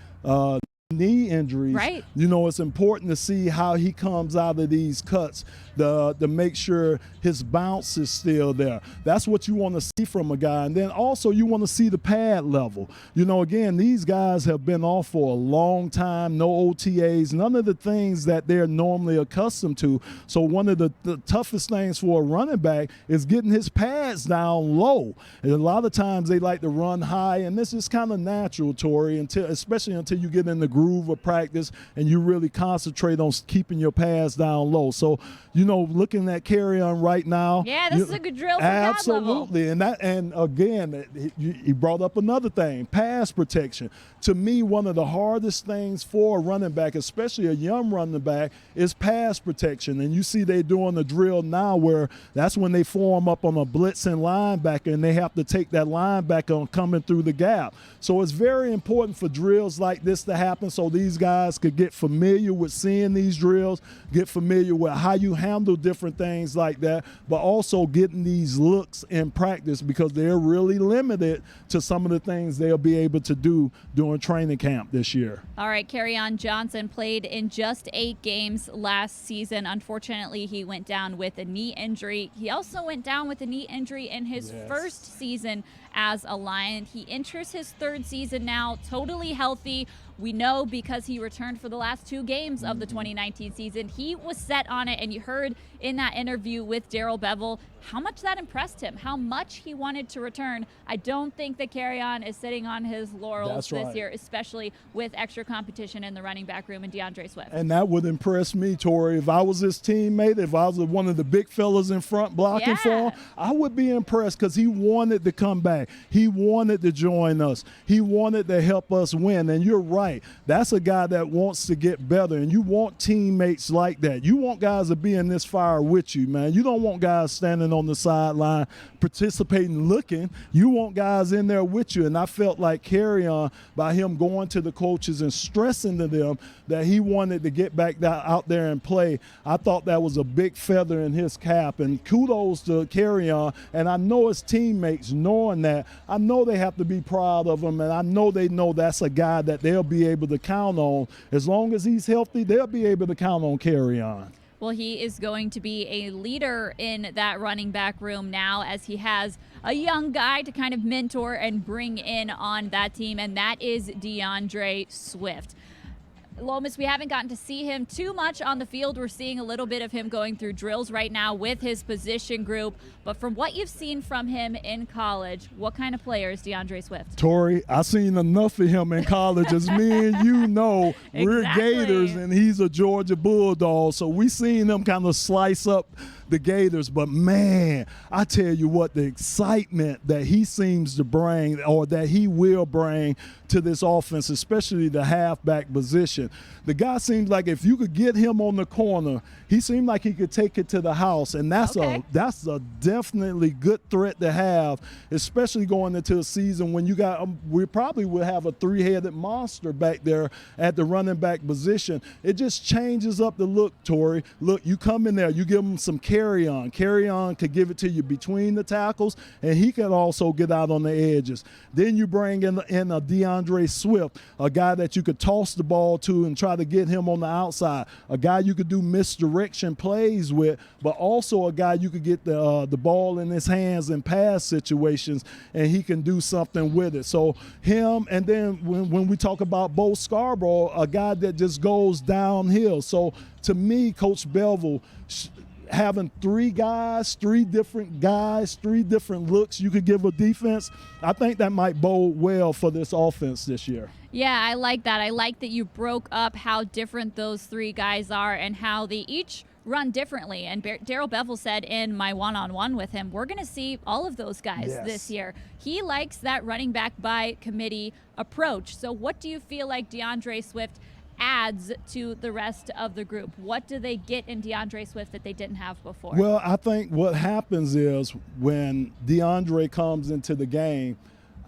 knee injuries, right, you know, it's important to see how he comes out of these cuts to make sure his bounce is still there. That's what you want to see from a guy. And then also you want to see the pad level. You know, again, these guys have been off for a long time, no OTAs, none of the things that they're normally accustomed to. So one of the toughest things for a running back is getting his pads down low. And a lot of times they like to run high, and this is kind of natural, Tori, especially until you get in the groove of practice and you really concentrate on keeping your pads down low. So, you know, looking at Kerryon right now. Yeah, this is a good drill for pad level. Absolutely. And again, he brought up another thing, pass protection. To me, one of the hardest things for a running back, especially a young running back, is pass protection. And you see they're doing the drill now where that's when they form up on a blitzing linebacker and they have to take that linebacker on coming through the gap. So it's very important for drills like this to happen so these guys could get familiar with seeing these drills, get familiar with how you handle different things like that, but also getting these looks in practice because they're really limited to some of the things they'll be able to do during training camp this year. All right, Kerryon Johnson played in just 8 games last season. Unfortunately, he went down with a knee injury. He also went down with a knee injury in his first season as a Lion. He enters his 3rd season now, totally healthy. We know because he returned for the last 2 games of the 2019 season. He was set on it, and you heard in that interview with Darrell Bevell how much that impressed him, how much he wanted to return. I don't think that Kerryon is sitting on his laurels this year, especially with extra competition in the running back room and DeAndre Swift. And that would impress me, Tori. If I was his teammate, if I was one of the big fellas in front blocking for him, I would be impressed because he wanted to come back. He wanted to join us. He wanted to help us win. And you're right. That's a guy that wants to get better, and you want teammates like that. You want guys to be in this fire with you, man. You don't want guys standing on the sideline participating, looking. You want guys in there with you, and I felt like Kerryon, by him going to the coaches and stressing to them that he wanted to get back out there and play, I thought that was a big feather in his cap, and kudos to Kerryon. And I know his teammates, knowing that, I know they have to be proud of him, and I know they know that's a guy that they'll be able to count on. As long as he's healthy, they'll be able to count on Kerryon. Well, he is going to be a leader in that running back room now, as he has a young guy to kind of mentor and bring in on that team, and that is DeAndre Swift. Lomas, we haven't gotten to see him too much on the field. We're seeing a little bit of him going through drills right now with his position group. But from what you've seen from him in college, what kind of player is DeAndre Swift? Tori, I've seen enough of him in college. As me and you know, we're Gators and he's a Georgia Bulldog. So we seen him kind of slice up the Gators. But, man, I tell you what, the excitement that he seems to bring, or that he will bring to this offense, especially the halfback position, situation. The guy seems like if you could get him on the corner, he seemed like he could take it to the house, and that's a definitely good threat to have, especially going into a season when you got we probably will have a three-headed monster back there at the running back position. It just changes up the look, Tori. Look, you come in there, you give him some carry on. Carry on could give it to you between the tackles, and he can also get out on the edges. Then you bring in a DeAndre Swift, a guy that you could toss the ball to and try to get him on the outside, a guy you could do misdirection plays with, but also a guy you could get the ball in his hands in pass situations, and he can do something with it. So him, and then when we talk about Bo Scarborough, a guy that just goes downhill. So to me, Coach Bevell, having three different guys, three different looks you could give a defense, I think that might bode well for this offense this year. Yeah, I like that. I like that you broke up how different those three guys are and how they each run differently. And Darrell Bevell said in my one-on-one with him, we're going to see all of those guys this year. He likes that running back by committee approach. So what do you feel like DeAndre Swift adds to the rest of the group? What do they get in DeAndre Swift that they didn't have before? Well, I think what happens is when DeAndre comes into the game,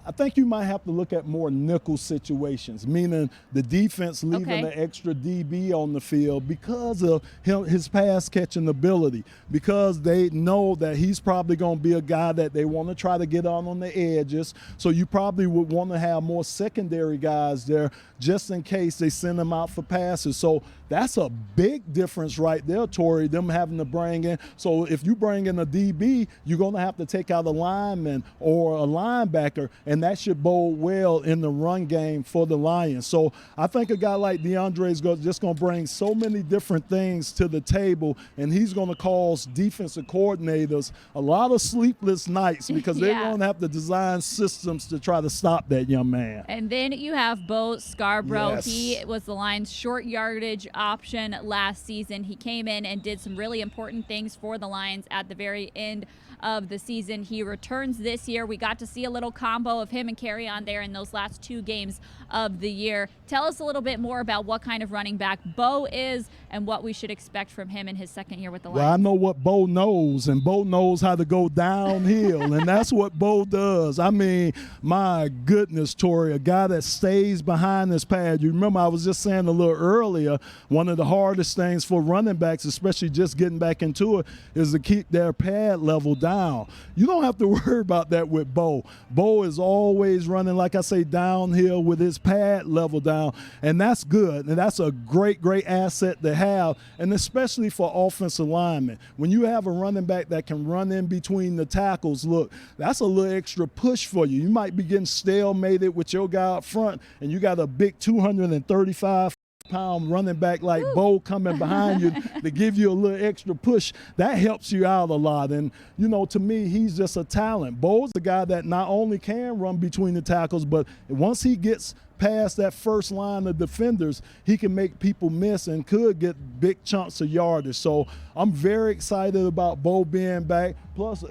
I think you might have to look at more nickel situations, meaning the defense leaving the extra DB on the field because of his pass catching ability, because they know that he's probably going to be a guy that they want to try to get on the edges. So you probably would want to have more secondary guys there just in case they send them out for passes. So that's a big difference right there, Tori, them having to bring in. So if you bring in a DB, you're going to have to take out a lineman or a linebacker, and that should bode well in the run game for the Lions. So I think a guy like DeAndre is just going to bring so many different things to the table, and he's going to cause defensive coordinators a lot of sleepless nights because they're going to have to design systems to try to stop that young man. And then you have Bo Scarborough. Yes. He was the Lions' short yardage option last season. He came in and did some really important things for the Lions at the very end of the season. He returns this year. We got to see a little combo of him and Carry On there in those last two games of the year. Tell us a little bit more about what kind of running back Bo is and what we should expect from him in his second year with the Lions. Well, I know what Bo knows, and Bo knows how to go downhill, and that's what Bo does. I mean, my goodness, Tori, a guy that stays behind this pad. You remember I was just saying a little earlier, one of the hardest things for running backs, especially just getting back into it, is to keep their pad level down. You don't have to worry about that with Bo. Bo is always running, like I say, downhill with his pad level down, and that's good, and that's a great asset to have, and especially for offensive linemen. When you have a running back that can run in between the tackles, look, that's a little extra push for you. You might be getting stalemated with your guy up front, and you got a big 235-pound running back like Bo coming behind you to give you a little extra push. That helps you out a lot. And, you know, to me, he's just a talent. Bo's a guy that not only can run between the tackles, but once he gets past that first line of defenders, he can make people miss and could get big chunks of yardage. So I'm very excited about Bo being back. Plus,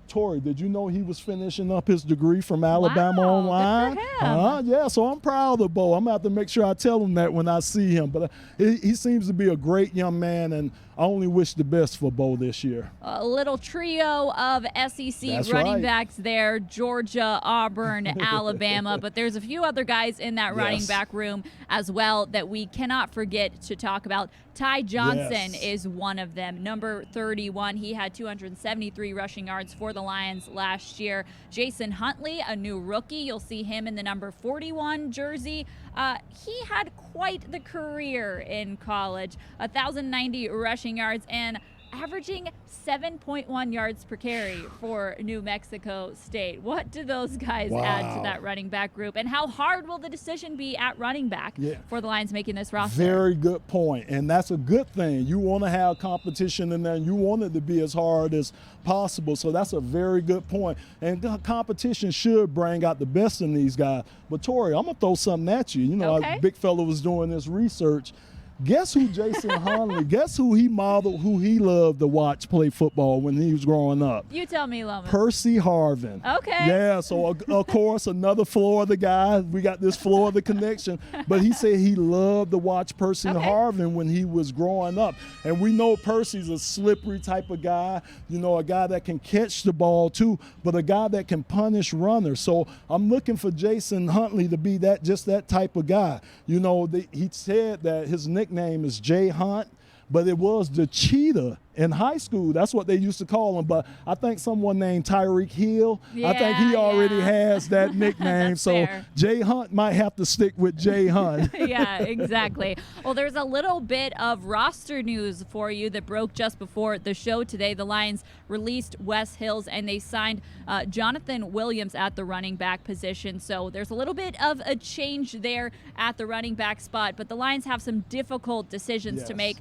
Tori, did you know he was finishing up his degree from Alabama Online? Good for him. Yeah, so I'm proud of Bo. I'm going to have to make sure I tell him that when I see him. But he seems to be a great young man, and I only wish the best for Bo this year. A little trio of SEC running backs there, Georgia, Auburn, Alabama, but there's a few other guys in that running back room as well that we cannot forget to talk about. Ty Johnson is one of them, number 31. He had 273 rushing yards for the Lions last year. Jason Huntley, a new rookie. You'll see him in the number 41 jersey. He had quite the career in college, 1,090 rushing yards and averaging 7.1 yards per carry for New Mexico State. What do those guys add to that running back group? And how hard will the decision be at running back for the Lions making this roster? Very good point. And that's a good thing. You want to have competition in there, and you want it to be as hard as possible. So that's a very good point. And competition should bring out the best in these guys. But, Tori, I'm going to throw something at you. You know, our big fella was doing this research. Guess who Jason Huntley, guess who he modeled, who he loved to watch play football when he was growing up? You tell me, Lomas. Percy Harvin. Okay. Yeah, so of course, another Florida guy. We got this Florida connection. But he said he loved to watch Percy Harvin when he was growing up. And we know Percy's a slippery type of guy, you know, a guy that can catch the ball too, but a guy that can punish runners. So I'm looking for Jason Huntley to be just that type of guy. You know, he said that his nickname is Jay Hunt, but it was the Cheetah in high school. That's what they used to call him. But I think someone named Tyreek Hill, I think he already has that nickname. So fair. Jay Hunt might have to stick with Jay Hunt. Yeah, exactly. Well, there's a little bit of roster news for you that broke just before the show today. The Lions released Wes Hills, and they signed Jonathan Williams at the running back position. So there's a little bit of a change there at the running back spot, but the Lions have some difficult decisions to make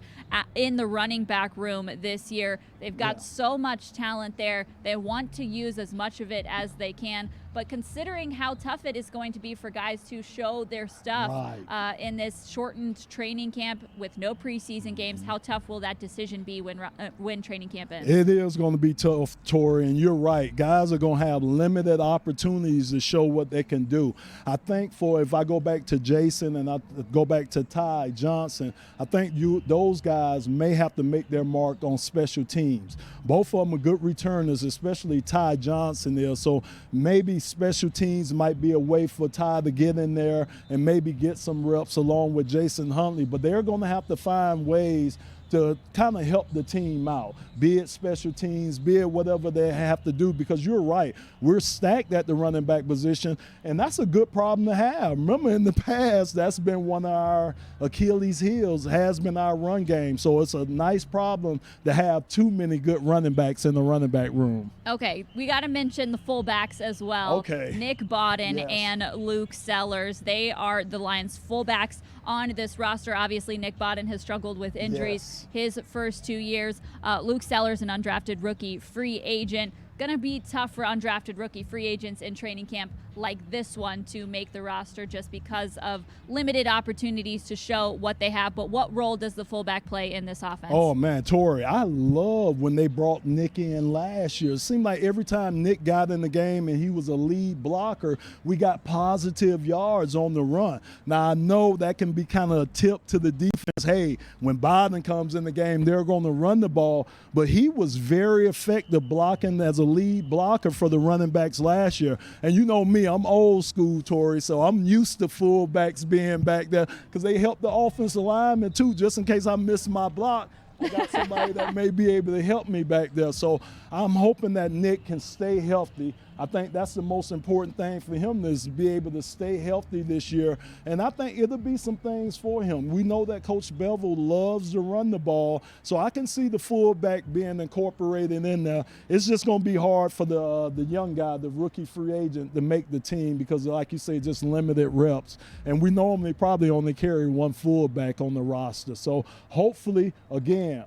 in the running back room this year. They've got so much talent there. They want to use as much of it as they can. But considering how tough it is going to be for guys to show their stuff in this shortened training camp with no preseason games, how tough will that decision be when training camp ends? It is going to be tough, Tori, and you're right. Guys are going to have limited opportunities to show what they can do. I think if I go back to Jason and I go back to Ty Johnson, I think those guys may have to make their mark on special teams. Both of them are good returners, especially Ty Johnson there. So maybe special teams might be a way for Ty to get in there and maybe get some reps along with Jason Huntley. But they're going to have to find ways to kind of help the team out, be it special teams, be it whatever they have to do, because you're right. We're stacked at the running back position, and that's a good problem to have. Remember, in the past, that's been one of our Achilles' heels, has been our run game. So it's a nice problem to have too many good running backs in the running back room. Okay, we got to mention the fullbacks as well. Okay. Nick Bodden and Luke Sellers. They are the Lions' fullbacks on this roster. Obviously, Nick Bodden has struggled with injuries his first 2 years. Luke Sellers, an undrafted rookie free agent. Going to be tough for undrafted rookie free agents in training camp like this one to make the roster just because of limited opportunities to show what they have. But what role does the fullback play in this offense? Oh, man, Tori, I love when they brought Nick in last year. It seemed like every time Nick got in the game and he was a lead blocker, we got positive yards on the run. Now, I know that can be kind of a tip to the defense. Hey, when Biden comes in the game, they're going to run the ball. But he was very effective blocking as a lead blocker for the running backs last year. And you know me, I'm old school, Tori, so I'm used to fullbacks being back there because they help the offensive lineman too, just in case I miss my block. I got somebody that may be able to help me back there. So I'm hoping that Nick can stay healthy. I think that's the most important thing for him, is to be able to stay healthy this year. And I think it'll be some things for him. We know that Coach Bevel loves to run the ball, so I can see the fullback being incorporated in there. It's just going to be hard for the young guy, the rookie free agent, to make the team because, like you say, just limited reps. And we normally probably only carry one fullback on the roster. So hopefully, again,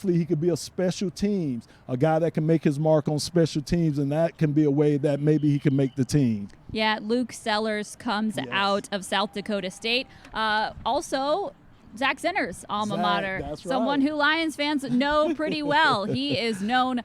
he could be a special teams, a guy that can make his mark on special teams, and that can be a way that maybe he can make the team. Yeah, Luke Sellers comes out of South Dakota State. Also, Zach Zinner's alma mater, someone who Lions fans know pretty well. He is known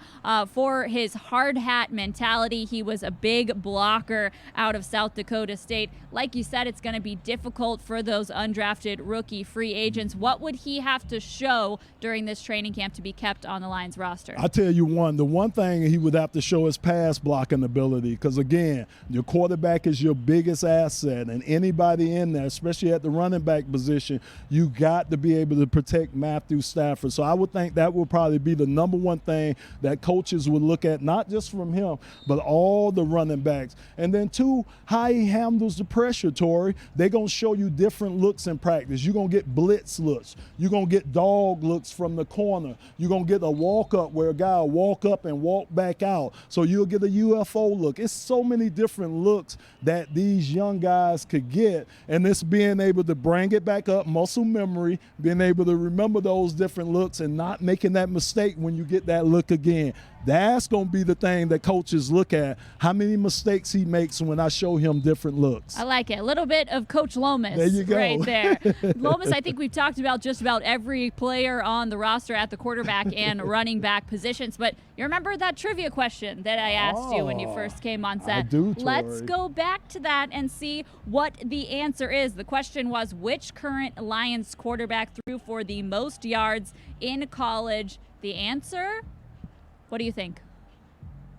for his hard hat mentality. He was a big blocker out of South Dakota State. Like you said, it's going to be difficult for those undrafted rookie free agents. What would he have to show during this training camp to be kept on the Lions roster? I tell you the one thing he would have to show is pass blocking ability, because again, your quarterback is your biggest asset, and anybody in there, especially at the running back position, you got to be able to protect Matthew Stafford. So I would think that would probably be the number one thing that coaches would look at, not just from him, but all the running backs. And then two, how he handles the pressure, Tori. They're going to show you different looks in practice. You're going to get blitz looks. You're going to get dog looks from the corner. You're going to get a walk up where a guy will walk up and walk back out. So you'll get a UFO look. It's so many different looks that these young guys could get, and it's being able to bring it back up, muscle memory, memory, being able to remember those different looks and not making that mistake when you get that look again. That's going to be the thing that coaches look at, how many mistakes he makes when I show him different looks. I like it. A little bit of Coach Lomas there you go. right there. Lomas, I think we've talked about just about every player on the roster at the quarterback and running back positions, but you remember that trivia question that I asked you when you first came on set? I do, Let's Tori. go back to that and see what the answer is. The question was, which current Lions quarterback threw for the most yards in college? The answer? What do you think?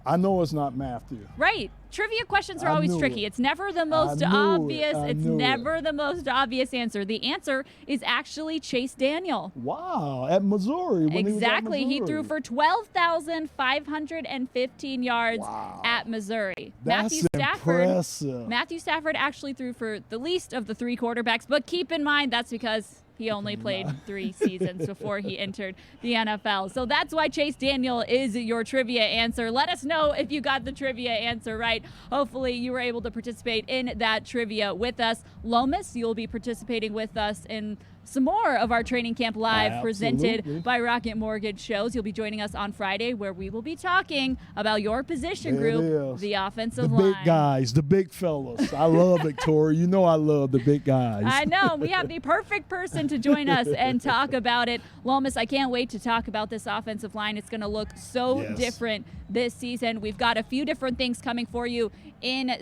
I know it's not Matthew. Right. Trivia questions are I always knew tricky. it. It's never the most I knew it. obvious. I It's knew never it. the most obvious answer. The answer is actually Chase Daniel. Wow, at Missouri. When Exactly. He was He at threw Missouri. for 12,515 yards at Missouri. That's impressive. Matthew Stafford actually threw for the least of the three quarterbacks, but keep in mind that's because he only played 3 seasons before he entered the NFL. So that's why Chase Daniel is your trivia answer. Let us know if you got the trivia answer right. Hopefully you were able to participate in that trivia with us. Lomas, you'll be participating with us in some more of our Training Camp Live presented Absolutely. by Rocket Mortgage shows. You'll be joining us on Friday where we will be talking about your position There it group, is. the offensive The line. big guys, the big fellas. I love Victoria. You know I love the big guys. I know. We have the perfect person to join us and talk about it. Lomas, I can't wait to talk about this offensive line. It's going to look so Yes. different this season. We've got a few different things coming for you. In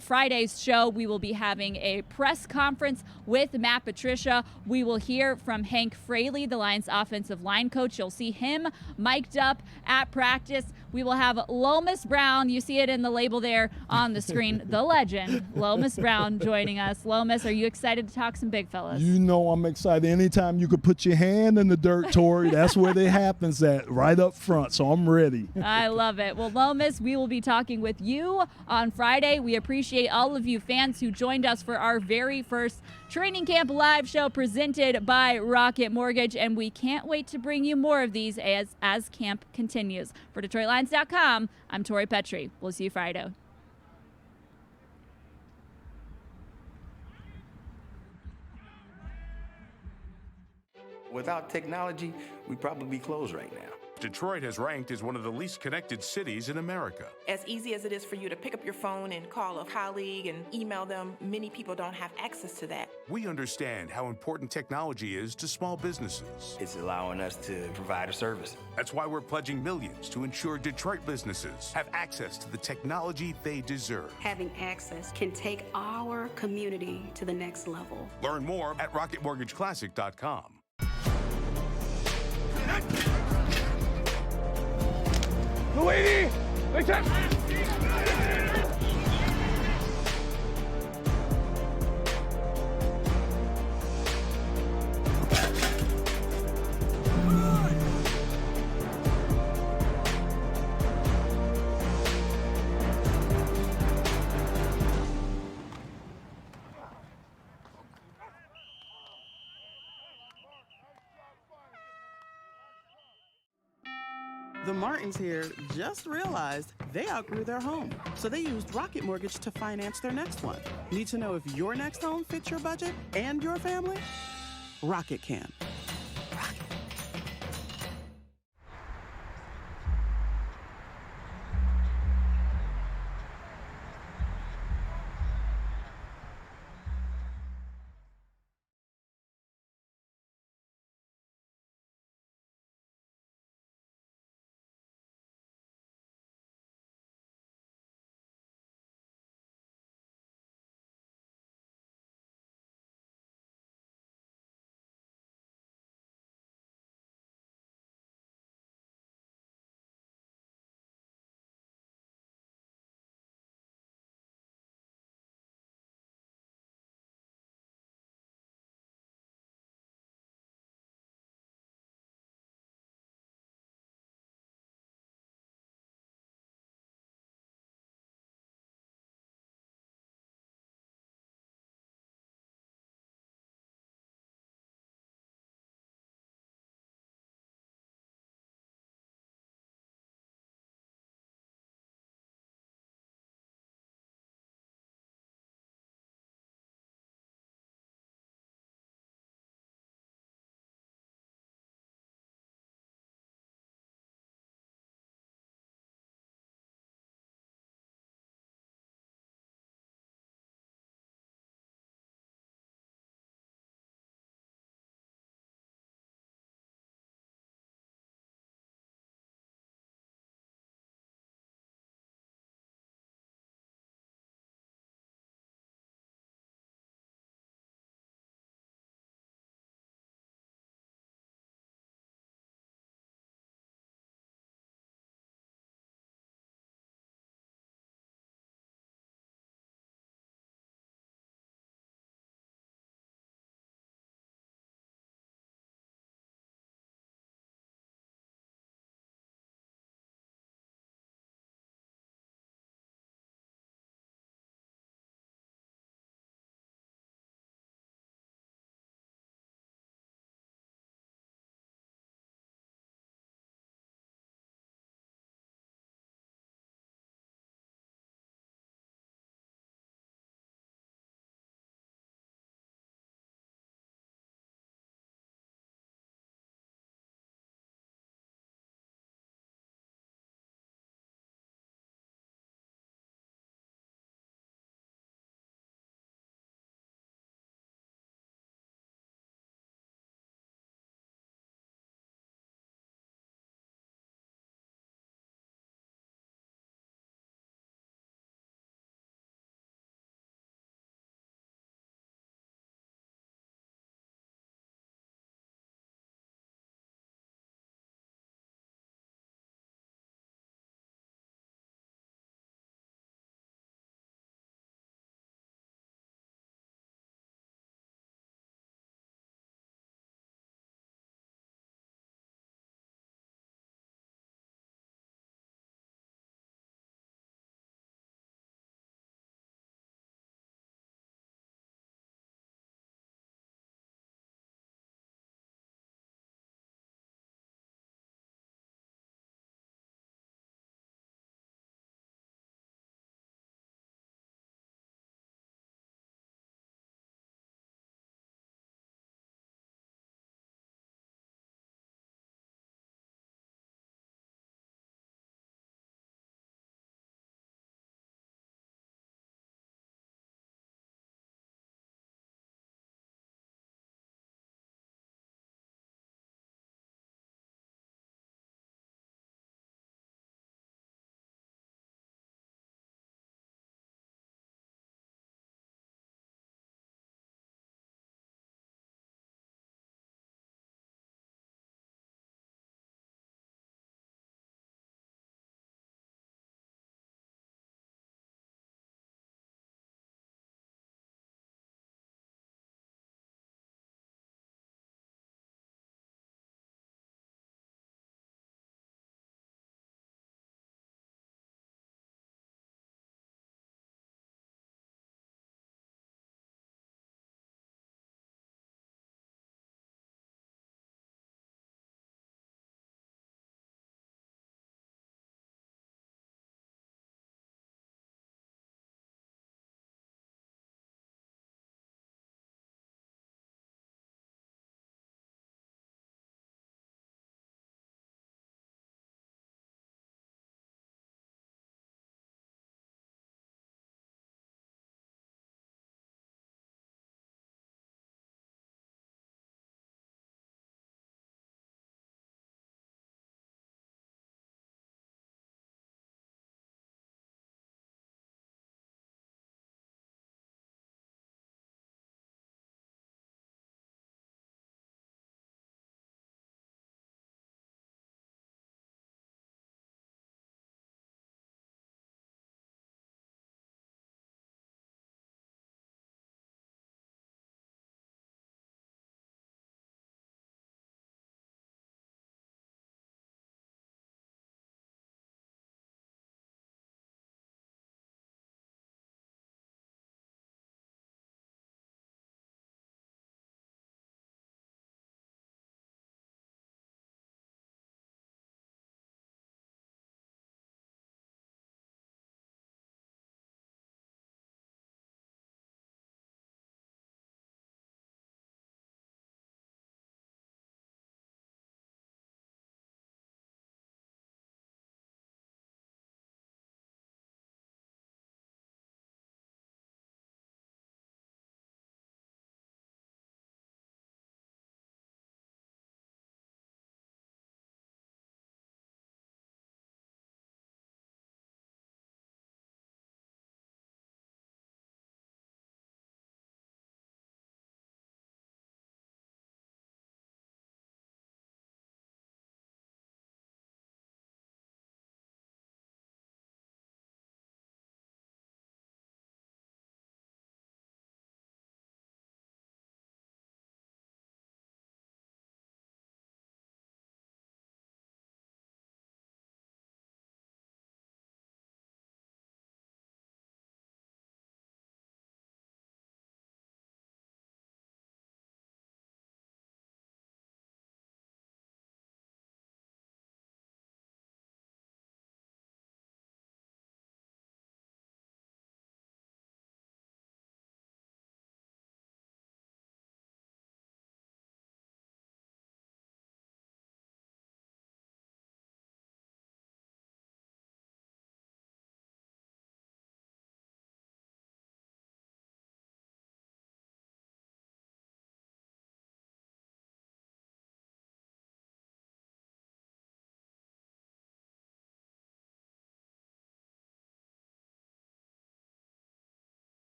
Friday's show, we will be having a press conference with Matt Patricia. We will hear from Hank Fraley, the Lions offensive line coach. You'll see him mic'd up at practice. We will have Lomas Brown. You see it in the label there on the screen. The legend, Lomas Brown, joining us. Lomas, are you excited to talk some big fellas? You know I'm excited. Anytime you could put your hand in the dirt, Tori, that's where it happens at, right up front. So I'm ready. I love it. Well, Lomas, we will be talking with you on Friday. We appreciate all of you fans who joined us for our very first Training Camp Live show presented by Rocket Mortgage, and we can't wait to bring you more of these as camp continues. For DetroitLions.com, I'm Tori Petrie. We'll see you Friday. Without technology, we'd probably be closed right now. Detroit has ranked as one of the least connected cities in America. As easy as it is for you to pick up your phone and call a colleague and email them, many people don't have access to that. We understand how important technology is to small businesses. It's allowing us to provide a service. That's why we're pledging millions to ensure Detroit businesses have access to the technology they deserve. Having access can take our community to the next level. Learn more at RocketMortgageClassic.com. Luigi! Big time! The Martins here just realized they outgrew their home, so they used Rocket Mortgage to finance their next one. Need to know if your next home fits your budget and your family? Rocket can.